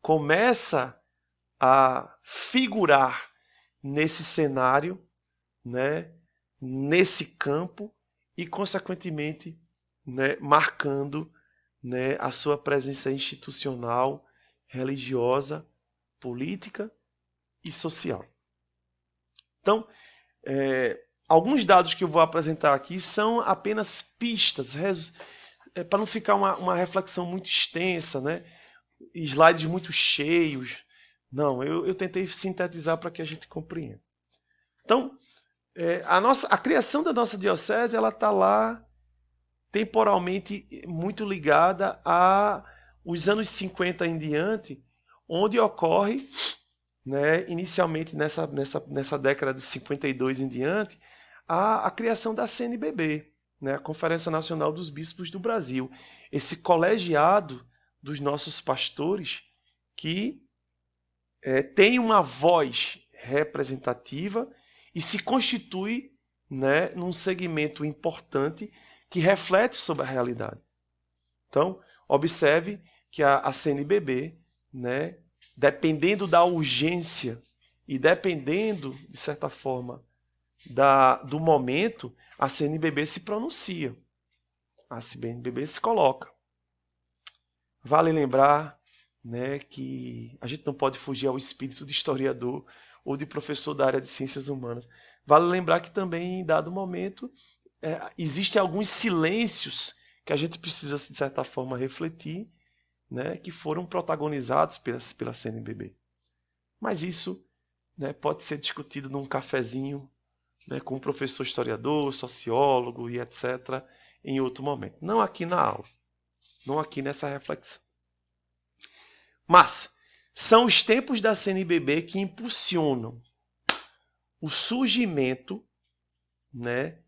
começa a figurar nesse cenário, né, nesse campo e, consequentemente, né, marcando, né, a sua presença institucional, religiosa, política e social. Então, alguns dados que eu vou apresentar aqui são apenas pistas, para não ficar uma reflexão muito extensa, né? Slides muito cheios. Não, eu tentei sintetizar para que a gente compreenda. Então, a criação da nossa diocese ela está lá temporalmente muito ligada a os anos 50 em diante, onde ocorre, né, inicialmente nessa década de 52 em diante, a criação da CNBB, né, a Conferência Nacional dos Bispos do Brasil. Esse colegiado dos nossos pastores que tem uma voz representativa e se constitui, né, num segmento importante que reflete sobre a realidade. Então, observe que a CNBB, né, dependendo da urgência e dependendo, de certa forma, do momento, a CNBB se pronuncia, a CNBB se coloca. Vale lembrar, né, que a gente não pode fugir ao espírito de historiador ou de professor da área de ciências humanas. Vale lembrar que também, em dado momento, existem alguns silêncios que a gente precisa, de certa forma, refletir, né, que foram protagonizados pela CNBB. Mas isso, né, pode ser discutido num cafezinho, né, com um professor historiador, sociólogo e etc., em outro momento. Não aqui na aula, não aqui nessa reflexão. Mas são os tempos da CNBB que impulsionam o surgimento, né,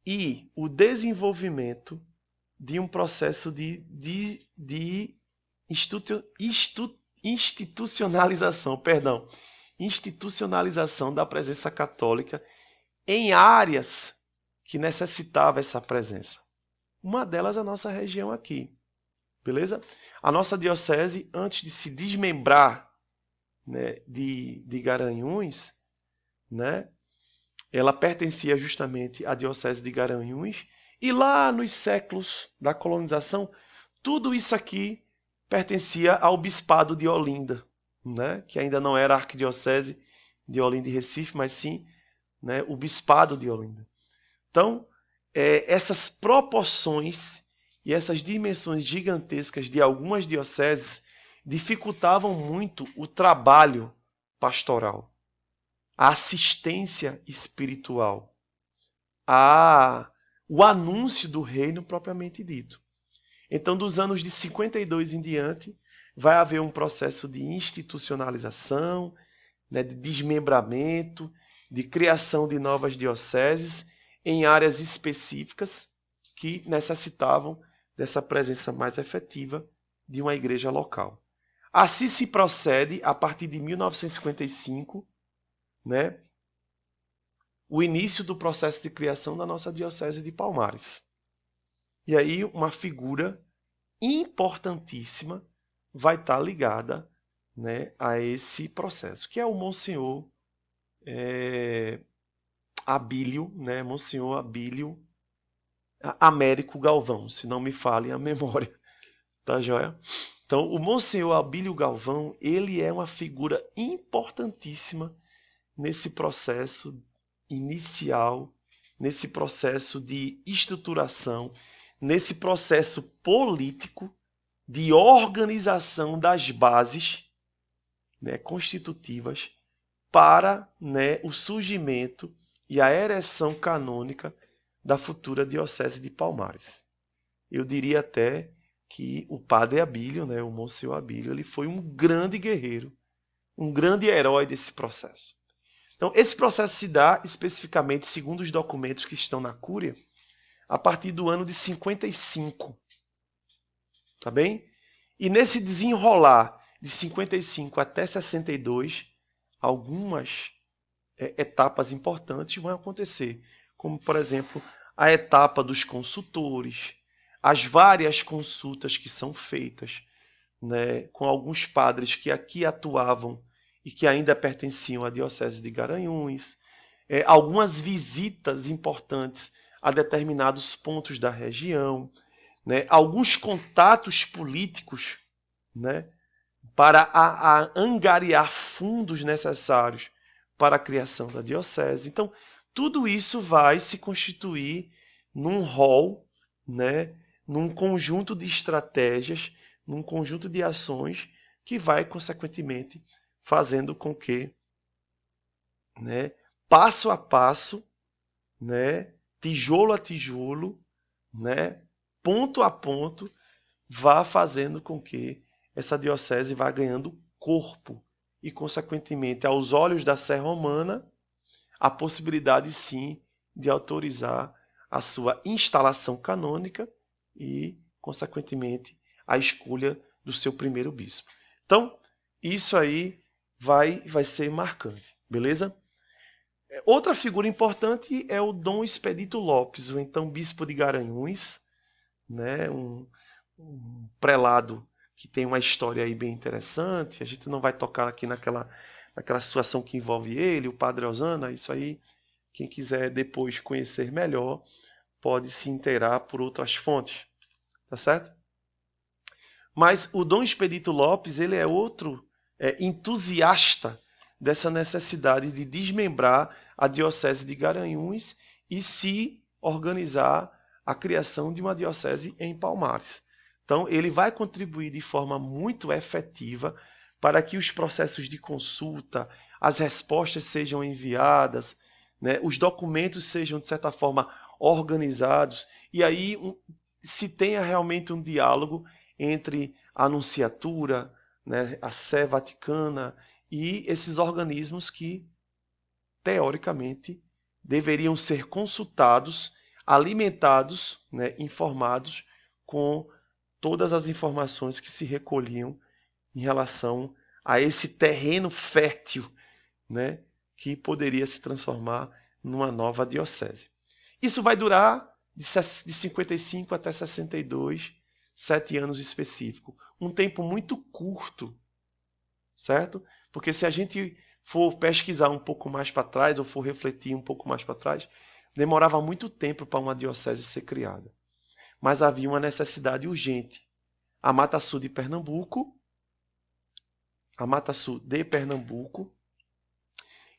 e o desenvolvimento de um processo de institucionalização da presença católica em áreas que necessitavam essa presença. Uma delas é a nossa região aqui, beleza? A nossa diocese, antes de se desmembrar, né, de Garanhuns, né, ela pertencia justamente à diocese de Garanhuns, e lá nos séculos da colonização, tudo isso aqui pertencia ao bispado de Olinda, né, que ainda não era a arquidiocese de Olinda e Recife, mas sim, né, o bispado de Olinda. Então, essas proporções e essas dimensões gigantescas de algumas dioceses dificultavam muito o trabalho pastoral, a assistência espiritual, o anúncio do reino propriamente dito. Então, dos anos de 52 em diante, vai haver um processo de institucionalização, né, de desmembramento, de criação de novas dioceses em áreas específicas que necessitavam dessa presença mais efetiva de uma igreja local. Assim se procede a partir de 1955, né, o início do processo de criação da nossa diocese de Palmares. E aí uma figura importantíssima vai estar ligada, né, a esse processo, que é o Monsenhor Abílio, né, Monsenhor Abílio Américo Galvão, se não me falhe a memória, tá joia? Então, o Monsenhor Abílio Galvão, ele é uma figura importantíssima nesse processo inicial, nesse processo de estruturação, nesse processo político de organização das bases, né, constitutivas para, né, o surgimento e a ereção canônica da futura diocese de Palmares. Eu diria até que o padre Abílio, né, o Monsenhor Abílio, ele foi um grande guerreiro, um grande herói desse processo. Então, esse processo se dá especificamente, segundo os documentos que estão na Cúria, a partir do ano de 55. Tá bem? E nesse desenrolar de 55 até 62, algumas etapas importantes vão acontecer, como, por exemplo, a etapa dos consultores, as várias consultas que são feitas, né, com alguns padres que aqui atuavam e que ainda pertenciam à Diocese de Garanhuns, algumas visitas importantes a determinados pontos da região, né, alguns contatos políticos, né, para angariar fundos necessários para a criação da diocese. Então, tudo isso vai se constituir num rol, né, num conjunto de estratégias, num conjunto de ações que vai, consequentemente, fazendo com que, né, passo a passo, né, tijolo a tijolo, né, ponto a ponto, vá fazendo com que essa diocese vá ganhando corpo e, consequentemente, aos olhos da Sé Romana, a possibilidade, sim, de autorizar a sua instalação canônica e, consequentemente, a escolha do seu primeiro bispo. Então, isso aí vai ser marcante, beleza? Outra figura importante é o Dom Expedito Lopes, o então bispo de Garanhuns, né? um prelado que tem uma história aí bem interessante. A gente não vai tocar aqui naquela situação que envolve ele, o padre Osana. Isso aí, quem quiser depois conhecer melhor, pode se inteirar por outras fontes, tá certo? Mas o Dom Expedito Lopes, ele é outro entusiasta dessa necessidade de desmembrar a diocese de Garanhuns e se organizar a criação de uma diocese em Palmares. Então, ele vai contribuir de forma muito efetiva para que os processos de consulta, as respostas sejam enviadas, né, os documentos sejam, de certa forma, organizados, e aí se tenha realmente um diálogo entre a Nunciatura, né, a Sé Vaticana e esses organismos que, teoricamente, deveriam ser consultados, alimentados, né, informados com todas as informações que se recolhiam em relação a esse terreno fértil, né, que poderia se transformar numa nova diocese. Isso vai durar de 55 até 62, 7 anos específico. Um tempo muito curto, certo? Porque se a gente for pesquisar um pouco mais para trás, ou for refletir um pouco mais para trás, demorava muito tempo para uma diocese ser criada. Mas havia uma necessidade urgente. A Mata Sul de Pernambuco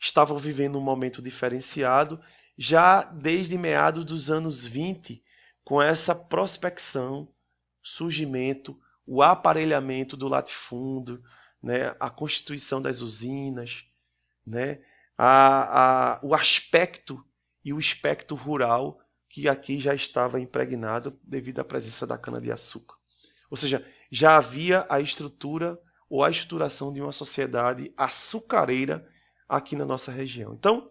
estavam vivendo um momento diferenciado, já desde meados dos anos 20, com essa prospecção, surgimento, o aparelhamento do latifúndio, né, a constituição das usinas, né, o aspecto e o espectro rural que aqui já estava impregnado devido à presença da cana-de-açúcar. Ou seja, já havia a estrutura ou a estruturação de uma sociedade açucareira aqui na nossa região. Então,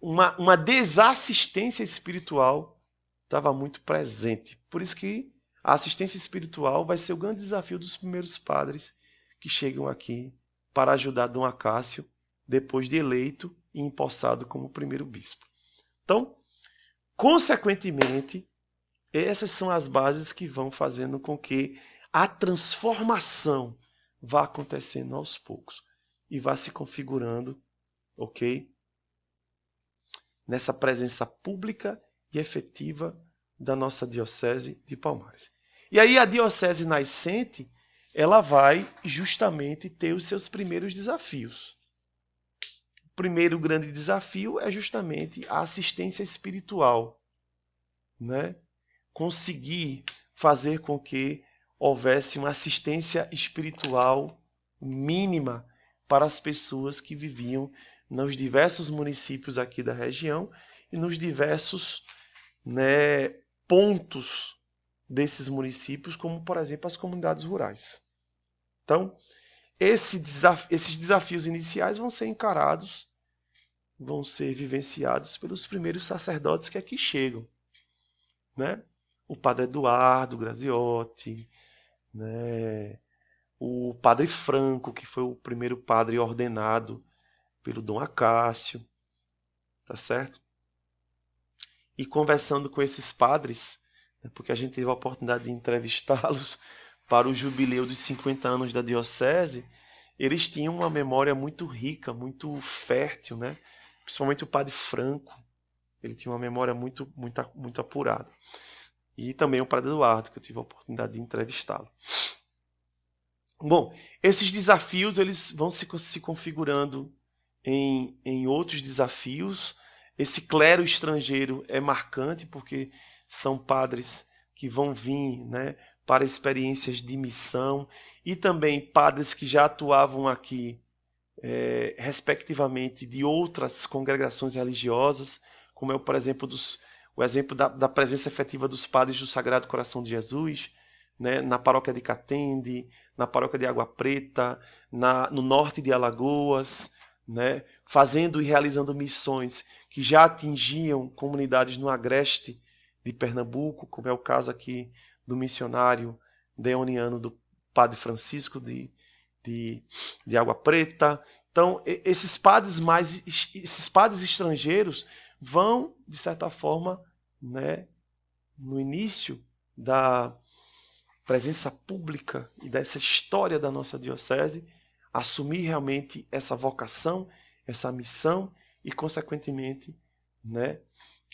uma desassistência espiritual estava muito presente. Por isso que a assistência espiritual vai ser o grande desafio dos primeiros padres que chegam aqui para ajudar Dom Acácio, depois de eleito e empossado como primeiro bispo. Então, consequentemente, essas são as bases que vão fazendo com que a transformação vá acontecendo aos poucos e vá se configurando, ok? Nessa presença pública e efetiva da nossa diocese de Palmares. E aí a diocese nascente, ela vai justamente ter os seus primeiros desafios. O primeiro grande desafio é justamente a assistência espiritual, né? Conseguir fazer com que houvesse uma assistência espiritual mínima para as pessoas que viviam nos diversos municípios aqui da região e nos diversos, né, pontos desses municípios, como, por exemplo, as comunidades rurais. Então, esses desafios iniciais vão ser encarados, vão ser vivenciados pelos primeiros sacerdotes que aqui chegam, né? O padre Eduardo Graziotti, né? O padre Franco, que foi o primeiro padre ordenado pelo Dom Acácio, tá certo? E conversando com esses padres, né, porque a gente teve a oportunidade de entrevistá-los para o jubileu dos 50 anos da diocese, eles tinham uma memória muito rica, muito fértil, né? Principalmente o padre Franco, ele tinha uma memória muito apurada. E também o padre Eduardo, que eu tive a oportunidade de entrevistá-lo. Bom, esses desafios eles vão se configurando em outros desafios. Esse clero estrangeiro é marcante porque são padres que vão vir, né, para experiências de missão e também padres que já atuavam aqui, respectivamente, de outras congregações religiosas, como é, por exemplo, o exemplo da presença efetiva dos padres do Sagrado Coração de Jesus, né, na paróquia de Catende, na paróquia de Água Preta, no norte de Alagoas, né, fazendo e realizando missões que já atingiam comunidades no agreste de Pernambuco, como é o caso aqui do missionário deoniano do Padre Francisco de Água Preta. Então, esses padres estrangeiros vão, de certa forma, né, no início da presença pública e dessa história da nossa diocese, assumir realmente essa vocação, essa missão e, consequentemente, né,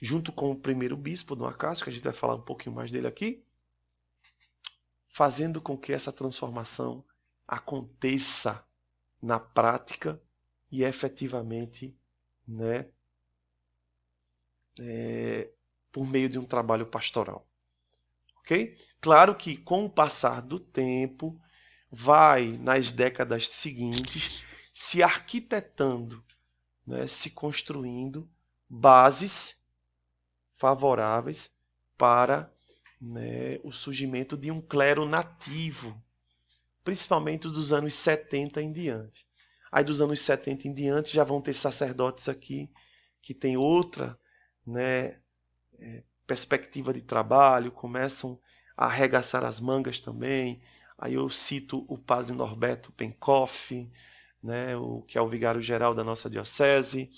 junto com o primeiro bispo, Dom Acácio, que a gente vai falar um pouquinho mais dele aqui, fazendo com que essa transformação aconteça na prática e efetivamente, né, por meio de um trabalho pastoral. Ok? Claro que com o passar do tempo, vai nas décadas seguintes se arquitetando, né, se construindo bases favoráveis para, né, o surgimento de um clero nativo, principalmente dos anos 70 em diante. Aí dos anos 70 em diante já vão ter sacerdotes aqui que têm outra, né, perspectiva de trabalho, começam a arregaçar as mangas também. Aí eu cito o padre Norberto Pencoff, né, que é o vigário-geral da nossa diocese,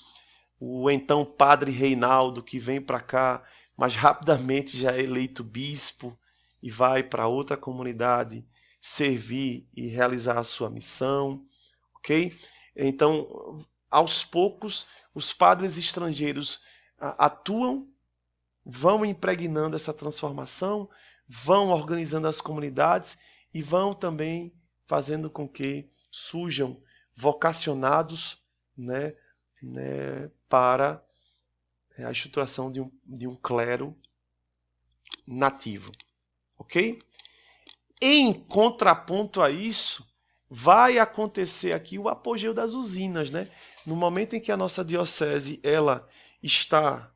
o então padre Reinaldo, que vem para cá, mas rapidamente já é eleito bispo e vai para outra comunidade servir e realizar a sua missão, ok? Então, aos poucos, os padres estrangeiros atuam, vão impregnando essa transformação, vão organizando as comunidades e vão também fazendo com que surjam vocacionados, né, para a estruturação de um clero nativo. Ok? Em contraponto a isso, vai acontecer aqui o apogeu das usinas. Né? No momento em que a nossa diocese ela está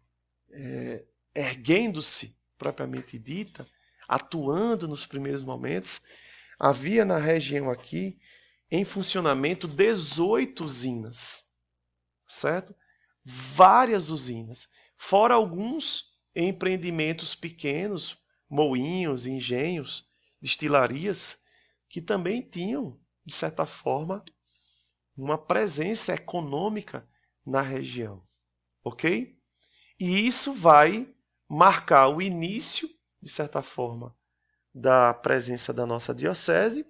erguendo-se, propriamente dita, atuando nos primeiros momentos, havia na região aqui em funcionamento 18 usinas, certo? Várias usinas, fora alguns empreendimentos pequenos, moinhos, engenhos, destilarias, que também tinham, de certa forma, uma presença econômica na região, ok? E isso vai marcar o início, de certa forma, da presença da nossa diocese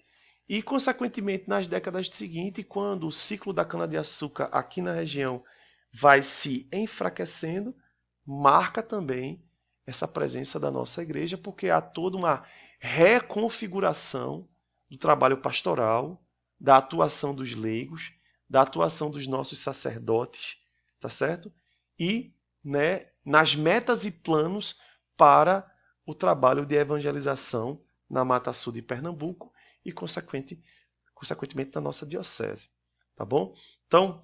e, consequentemente, nas décadas seguintes, quando o ciclo da cana-de-açúcar aqui na região vai se enfraquecendo, marca também essa presença da nossa igreja, porque há toda uma reconfiguração do trabalho pastoral, da atuação dos leigos, da atuação dos nossos sacerdotes, tá certo? E, né, nas metas e planos para o trabalho de evangelização na Mata Sul de Pernambuco e, consequentemente, na nossa diocese. Tá bom? Então,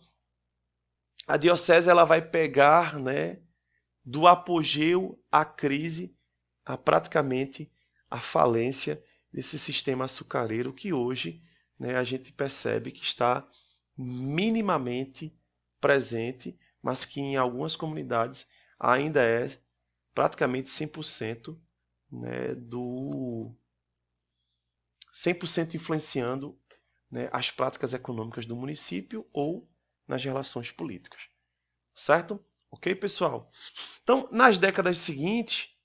a diocese ela vai pegar, né, do apogeu à crise, a praticamente a falência desse sistema açucareiro que hoje, né, a gente percebe que está minimamente presente, mas que em algumas comunidades ainda é praticamente 100%, né, 100% influenciando, né, as práticas econômicas do município ou nas relações políticas. Certo? Ok, pessoal? Então, nas décadas seguintes,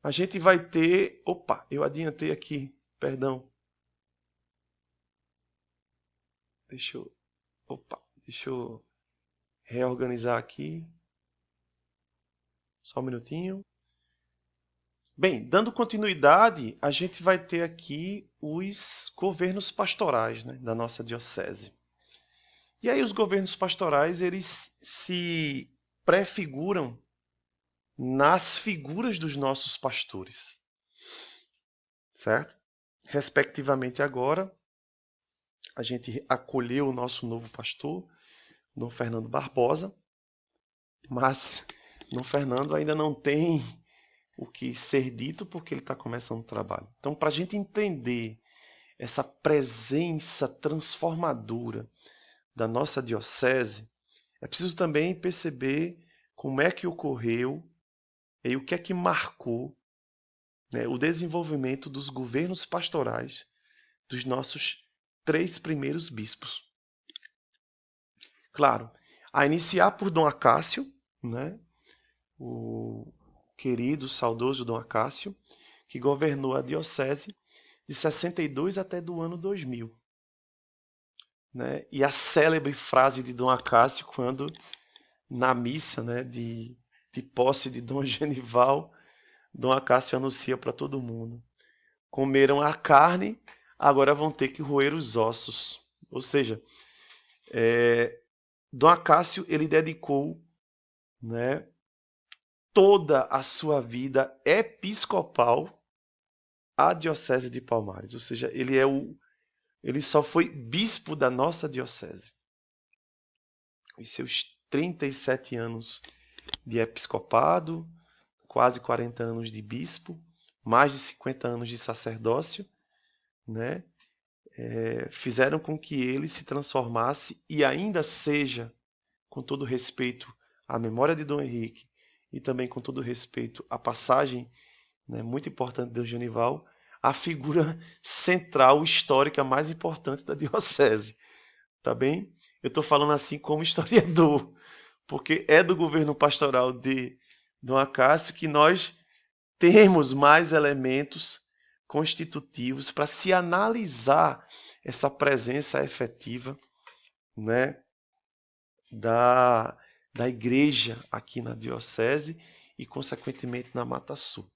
a gente vai ter... Opa, eu adiantei aqui, perdão. Deixa eu reorganizar aqui. Só um minutinho. Bem, dando continuidade, a gente vai ter aqui os governos pastorais, né, da nossa diocese. E aí os governos pastorais, eles se prefiguram nas figuras dos nossos pastores, certo? Respectivamente agora, a gente acolheu o nosso novo pastor, Dom Fernando Barbosa, mas Dom Fernando ainda não tem o que ser dito porque ele está começando o trabalho. Então, para a gente entender essa presença transformadora da nossa diocese, é preciso também perceber como é que ocorreu e o que é que marcou, né, o desenvolvimento dos governos pastorais dos nossos 3 primeiros bispos. Claro, a iniciar por Dom Acácio, né, o querido, saudoso Dom Acácio, que governou a diocese de 62 até do ano 2000. Né? E a célebre frase de Dom Acácio, quando na missa, né, de posse de Dom Genival, Dom Acácio anuncia para todo mundo: comeram a carne, agora vão ter que roer os ossos. Ou seja, Dom Acácio ele dedicou, né, toda a sua vida episcopal à diocese de Palmares. Ou seja, ele só foi bispo da nossa diocese. Os seus 37 anos de episcopado, quase 40 anos de bispo, mais de 50 anos de sacerdócio, né, fizeram com que ele se transformasse e ainda seja, com todo respeito à memória de Dom Henrique e também com todo respeito à passagem, né, muito importante de Dom Genival, a figura central histórica mais importante da diocese. Tá bem? Eu estou falando assim como historiador, porque é do governo pastoral de Dom Acácio que nós temos mais elementos constitutivos para se analisar essa presença efetiva, né, da igreja aqui na diocese e, consequentemente, na Mata Sul.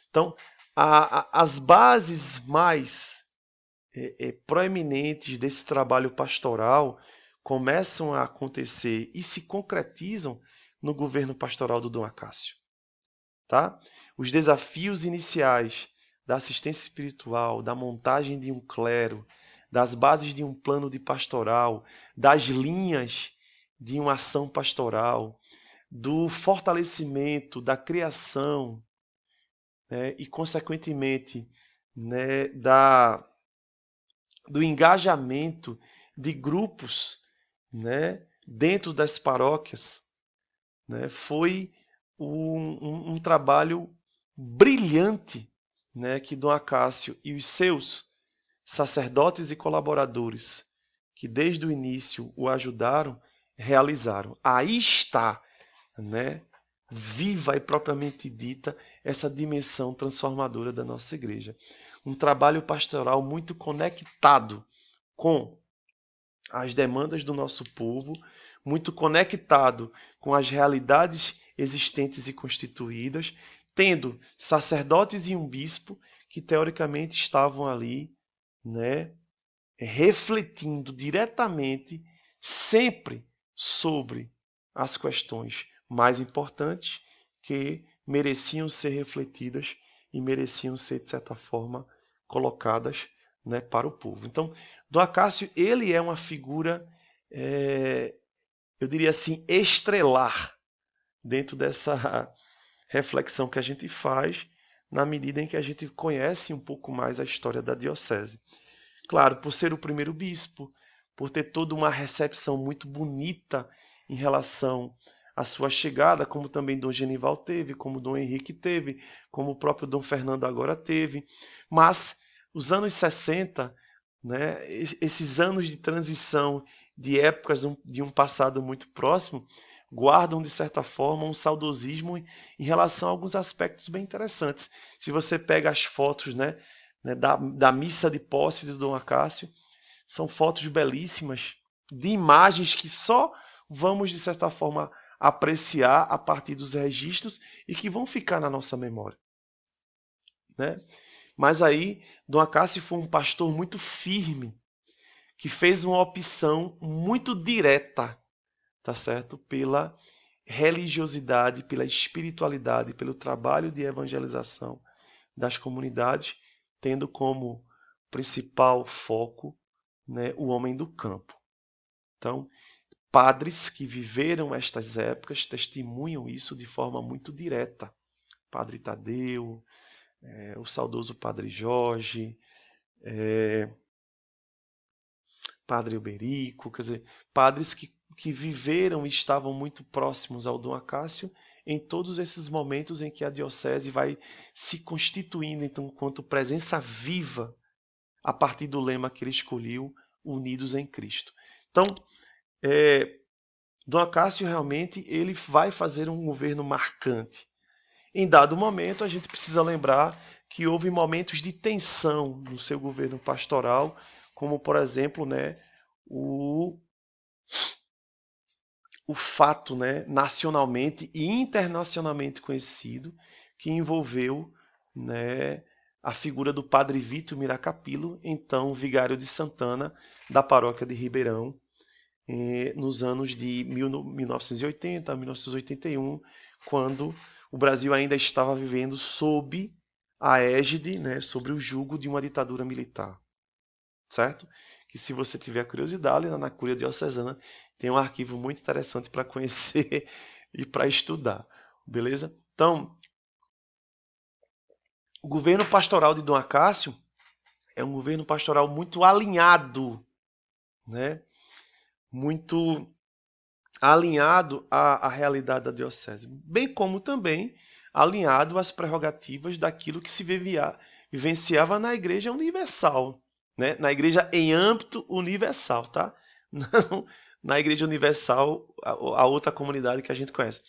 Então, as bases mais proeminentes desse trabalho pastoral começam a acontecer e se concretizam no governo pastoral do Dom Acácio. Tá? Os desafios iniciais da assistência espiritual, da montagem de um clero, das bases de um plano de pastoral, das linhas de uma ação pastoral, do fortalecimento, da criação, né, e, consequentemente, né, do engajamento de grupos, né, dentro das paróquias, né, foi um trabalho brilhante, né, que Dom Acácio e os seus sacerdotes e colaboradores, que desde o início o ajudaram, realizaram. Aí está, né, viva e propriamente dita, essa dimensão transformadora da nossa igreja. Um trabalho pastoral muito conectado com as demandas do nosso povo, muito conectado com as realidades existentes e constituídas, tendo sacerdotes e um bispo que teoricamente estavam ali, né, refletindo diretamente sempre sobre as questões mais importantes que mereciam ser refletidas e mereciam ser, de certa forma, colocadas, né, para o povo. Então, Dom Acácio ele é uma figura, eu diria assim, estrelar dentro dessa reflexão que a gente faz na medida em que a gente conhece um pouco mais a história da diocese. Claro, por ser o primeiro bispo, por ter toda uma recepção muito bonita em relação à sua chegada, como também Dom Genival teve, como Dom Henrique teve, como o próprio Dom Fernando agora teve. Mas os anos 60, né, esses anos de transição, de épocas de um passado muito próximo, guardam, de certa forma, um saudosismo em relação a alguns aspectos bem interessantes. Se você pega as fotos, né, da missa de posse de Dom Acácio, são fotos belíssimas, de imagens que só vamos, de certa forma, apreciar a partir dos registros e que vão ficar na nossa memória. Né? Mas aí, Dom Acácio foi um pastor muito firme, que fez uma opção muito direta, tá certo? Pela religiosidade, pela espiritualidade, pelo trabalho de evangelização das comunidades, tendo como principal foco, né, o homem do campo. Então, padres que viveram estas épocas testemunham isso de forma muito direta. Padre Tadeu, o saudoso Padre Jorge, Padre Alberico, quer dizer, padres que viveram e estavam muito próximos ao Dom Acácio em todos esses momentos em que a diocese vai se constituindo então, enquanto presença viva a partir do lema que ele escolheu, unidos em Cristo. Então, Dom Acácio realmente ele vai fazer um governo marcante. Em dado momento, a gente precisa lembrar que houve momentos de tensão no seu governo pastoral, como, por exemplo, né, o fato, né, nacionalmente e internacionalmente conhecido, que envolveu, né, a figura do padre Vítor Miracapilo, então vigário de Santana da paróquia de Ribeirão, nos anos de 1980 a 1981, quando o Brasil ainda estava vivendo sob a égide, né, sobre o jugo de uma ditadura militar, certo? Que se você tiver curiosidade, na Cúria Diocesana tem um arquivo muito interessante para conhecer e para estudar, beleza? Então, o governo pastoral de Dom Acácio é um governo pastoral muito alinhado, né? Muito alinhado à realidade da diocese, bem como também alinhado às prerrogativas daquilo que se vivenciava na Igreja Universal, né? Na Igreja em âmbito universal, tá? Não na Igreja Universal, a outra comunidade que a gente conhece,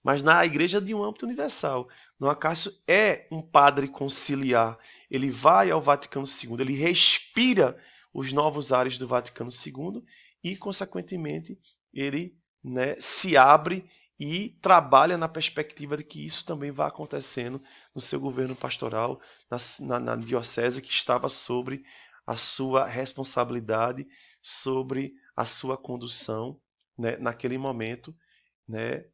mas na Igreja de um âmbito universal. Dom Acácio é um padre conciliar, ele vai ao Vaticano II, ele respira os novos ares do Vaticano II e, consequentemente, ele, né, se abre e trabalha na perspectiva de que isso também vai acontecendo no seu governo pastoral, na diocese que estava sobre a sua responsabilidade, sobre a sua condução, né, naquele momento, né,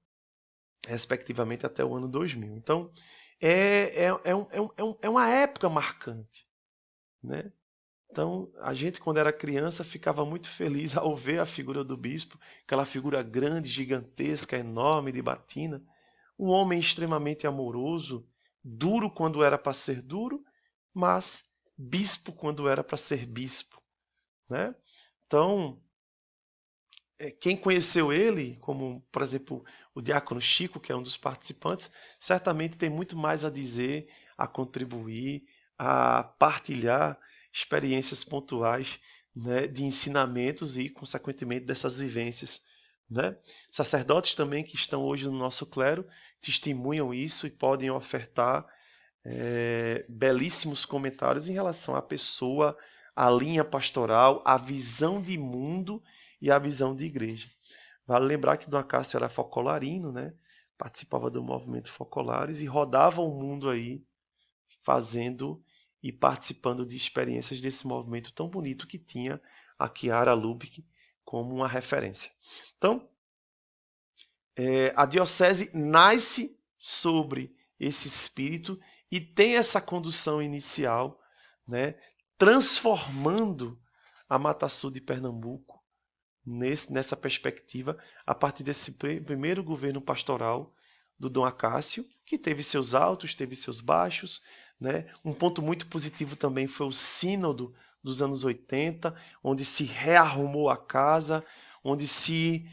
respectivamente até o ano 2000. Então, é uma época marcante, né? Então, a gente, quando era criança, ficava muito feliz ao ver a figura do bispo, aquela figura grande, gigantesca, enorme, de batina. Um homem extremamente amoroso, duro quando era para ser duro, mas bispo quando era para ser bispo, né? Então, quem conheceu ele, como, por exemplo, o diácono Chico, que é um dos participantes, certamente tem muito mais a dizer, a contribuir, a partilhar experiências pontuais, né, de ensinamentos e, consequentemente, dessas vivências, né? Sacerdotes também que estão hoje no nosso clero testemunham isso e podem ofertar belíssimos comentários em relação à pessoa, à linha pastoral, à visão de mundo e à visão de igreja. Vale lembrar que Dom Acácio era focolarino, né? Participava do movimento Focolares e rodava o mundo aí fazendo e participando de experiências desse movimento tão bonito que tinha a Chiara Lubich como uma referência. Então, a diocese nasce sobre esse espírito e tem essa condução inicial, né, transformando a Mata Sul de Pernambuco nessa perspectiva, a partir desse primeiro governo pastoral do Dom Acácio, que teve seus altos, teve seus baixos, né? Um ponto muito positivo também foi o sínodo dos anos 80, onde se rearrumou a casa, onde se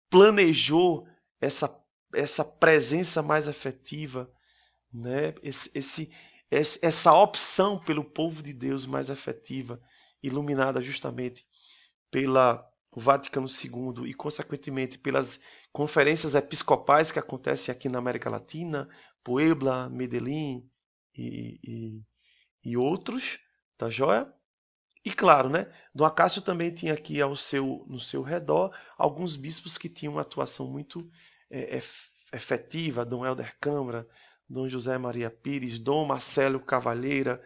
planejou essa presença mais efetiva, né? Essa opção pelo povo de Deus mais efetiva, iluminada justamente pela o Vaticano II e, consequentemente, pelas conferências episcopais que acontecem aqui na América Latina, Puebla, Medellín e outros, tá joia? E claro, né, Dom Acácio também tinha aqui no seu redor alguns bispos que tinham uma atuação muito efetiva, Dom Helder Câmara, Dom José Maria Pires, Dom Marcelo Cavalheira,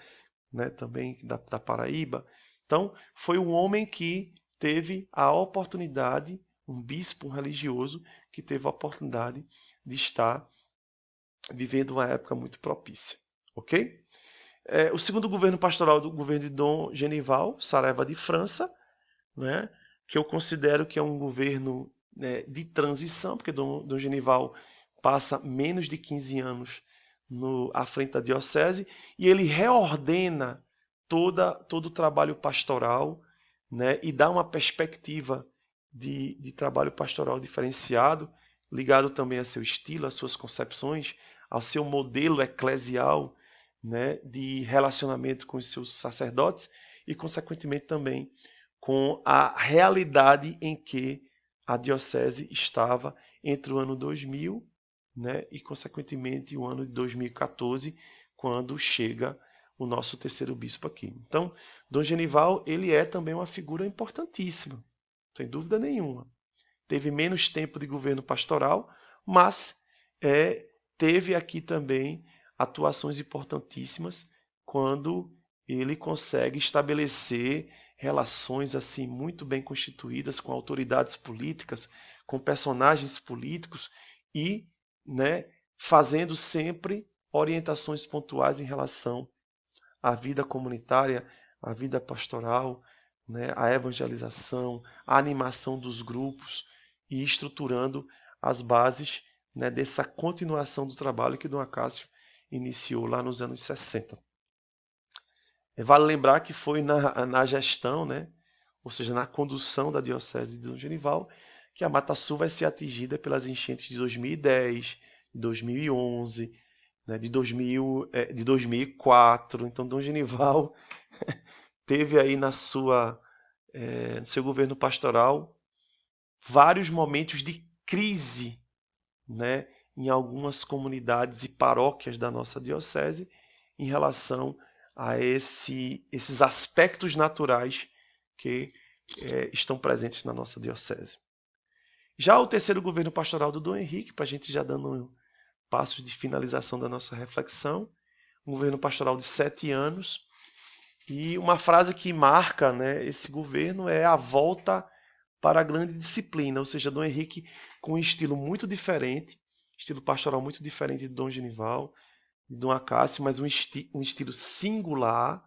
né, também da Paraíba. Então, foi um homem que teve a oportunidade, um bispo, um religioso, que teve a oportunidade de estar vivendo uma época muito propícia. Ok? O segundo governo pastoral do governo de Dom Genival, Saraiva de França, né, que eu considero que é um governo, né, de transição, porque Dom Genival passa menos de 15 anos à frente da diocese e ele reordena todo o trabalho pastoral, né, e dá uma perspectiva de trabalho pastoral diferenciado, ligado também a seu estilo, às suas concepções, ao seu modelo eclesial, né, de relacionamento com os seus sacerdotes e, consequentemente, também com a realidade em que a diocese estava entre o ano 2000, né? E, consequentemente, o ano de 2014, quando chega o nosso terceiro bispo aqui. Então, Dom Genival, ele é também uma figura importantíssima, sem dúvida nenhuma. Teve menos tempo de governo pastoral, mas teve aqui também atuações importantíssimas quando ele consegue estabelecer relações assim muito bem constituídas com autoridades políticas, com personagens políticos e, né, fazendo sempre orientações pontuais em relação à vida comunitária, à vida pastoral, né, à evangelização, à animação dos grupos e estruturando as bases, né, dessa continuação do trabalho que Dom Acácio iniciou lá nos anos 60. Vale lembrar que foi na gestão, né, ou seja, na condução da Diocese de Dom Genival, que a Mata Sul vai ser atingida pelas enchentes de 2010, de 2011, né, de 2004. Então, Dom Genival teve aí no seu governo pastoral vários momentos de crise, né, em algumas comunidades e paróquias da nossa diocese em relação a esses aspectos naturais que estão presentes na nossa diocese. Já o terceiro governo pastoral do Dom Henrique, para a gente já dando passos de finalização da nossa reflexão, um governo pastoral de 7 anos, e uma frase que marca, né, esse governo é a volta para a grande disciplina, ou seja, Dom Henrique com um estilo muito diferente, estilo pastoral muito diferente de Dom Genival, de Dom Acácio, mas um estilo singular,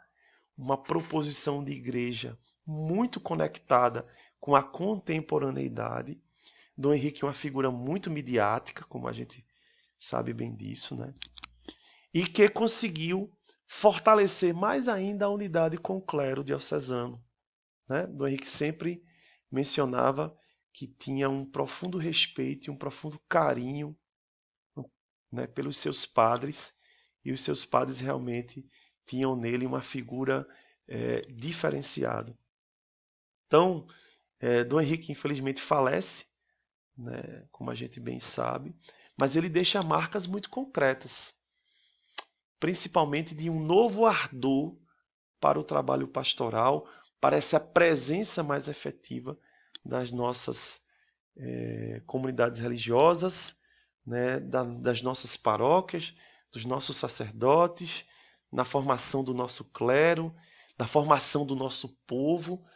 uma proposição de igreja muito conectada com a contemporaneidade. Dom Henrique é uma figura muito midiática, como a gente sabe bem disso, né? E que conseguiu fortalecer mais ainda a unidade com o clero diocesano, né? Dom Henrique sempre mencionava que tinha um profundo respeito e um profundo carinho, né, pelos seus padres, e os seus padres realmente tinham nele uma figura diferenciada. Então, Dom Henrique infelizmente falece, né, como a gente bem sabe, mas ele deixa marcas muito concretas, principalmente de um novo ardor para o trabalho pastoral, para essa presença mais efetiva das nossas comunidades religiosas, né, das nossas paróquias, dos nossos sacerdotes, na formação do nosso clero, na formação do nosso povo.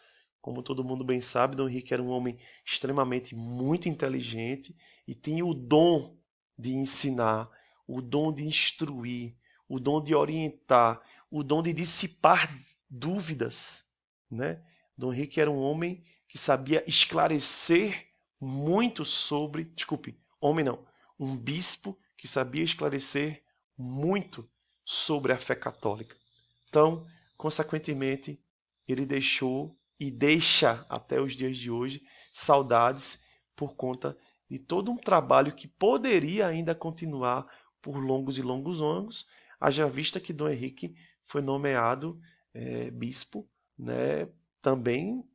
Como todo mundo bem sabe, Dom Henrique era um homem extremamente muito inteligente e tinha o dom de ensinar, o dom de instruir, o dom de orientar, o dom de dissipar dúvidas, né? Dom Henrique era um homem que sabia esclarecer muito sobre, desculpe, homem não, um bispo que sabia esclarecer muito sobre a fé católica. Então, consequentemente, ele deixou e deixa até os dias de hoje saudades por conta de todo um trabalho que poderia ainda continuar por longos e longos anos, haja vista que Dom Henrique foi nomeado bispo, né, também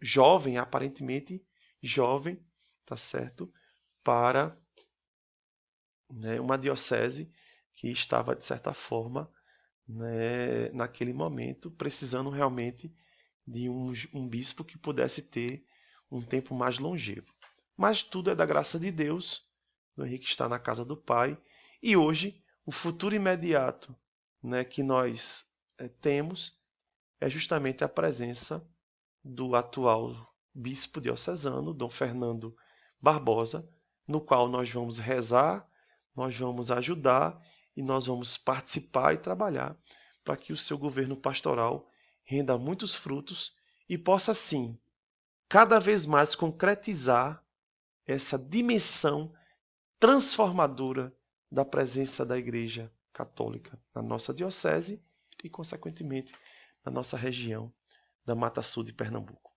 jovem, aparentemente jovem, tá certo, para, né, uma diocese que estava, de certa forma, né, naquele momento, precisando realmente de um bispo que pudesse ter um tempo mais longevo. Mas tudo é da graça de Deus. O Henrique está na casa do Pai. E hoje, o futuro imediato, né, que nós temos é justamente a presença do atual bispo diocesano, Dom Fernando Barbosa, no qual nós vamos rezar, nós vamos ajudar e nós vamos participar e trabalhar para que o seu governo pastoral renda muitos frutos e possa, sim, cada vez mais concretizar essa dimensão transformadora da presença da Igreja Católica na nossa diocese e, consequentemente, na nossa região da Mata Sul de Pernambuco.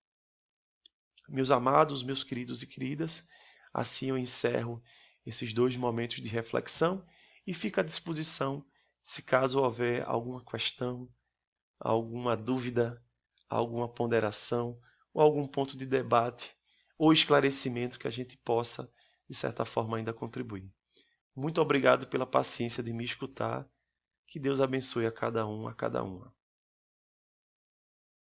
Meus amados, meus queridos e queridas, assim eu encerro esses 2 momentos de reflexão e fico à disposição se caso houver alguma questão, alguma dúvida, alguma ponderação ou algum ponto de debate ou esclarecimento que a gente possa, de certa forma, ainda contribuir. Muito obrigado pela paciência de me escutar. Que Deus abençoe a cada um, a cada uma.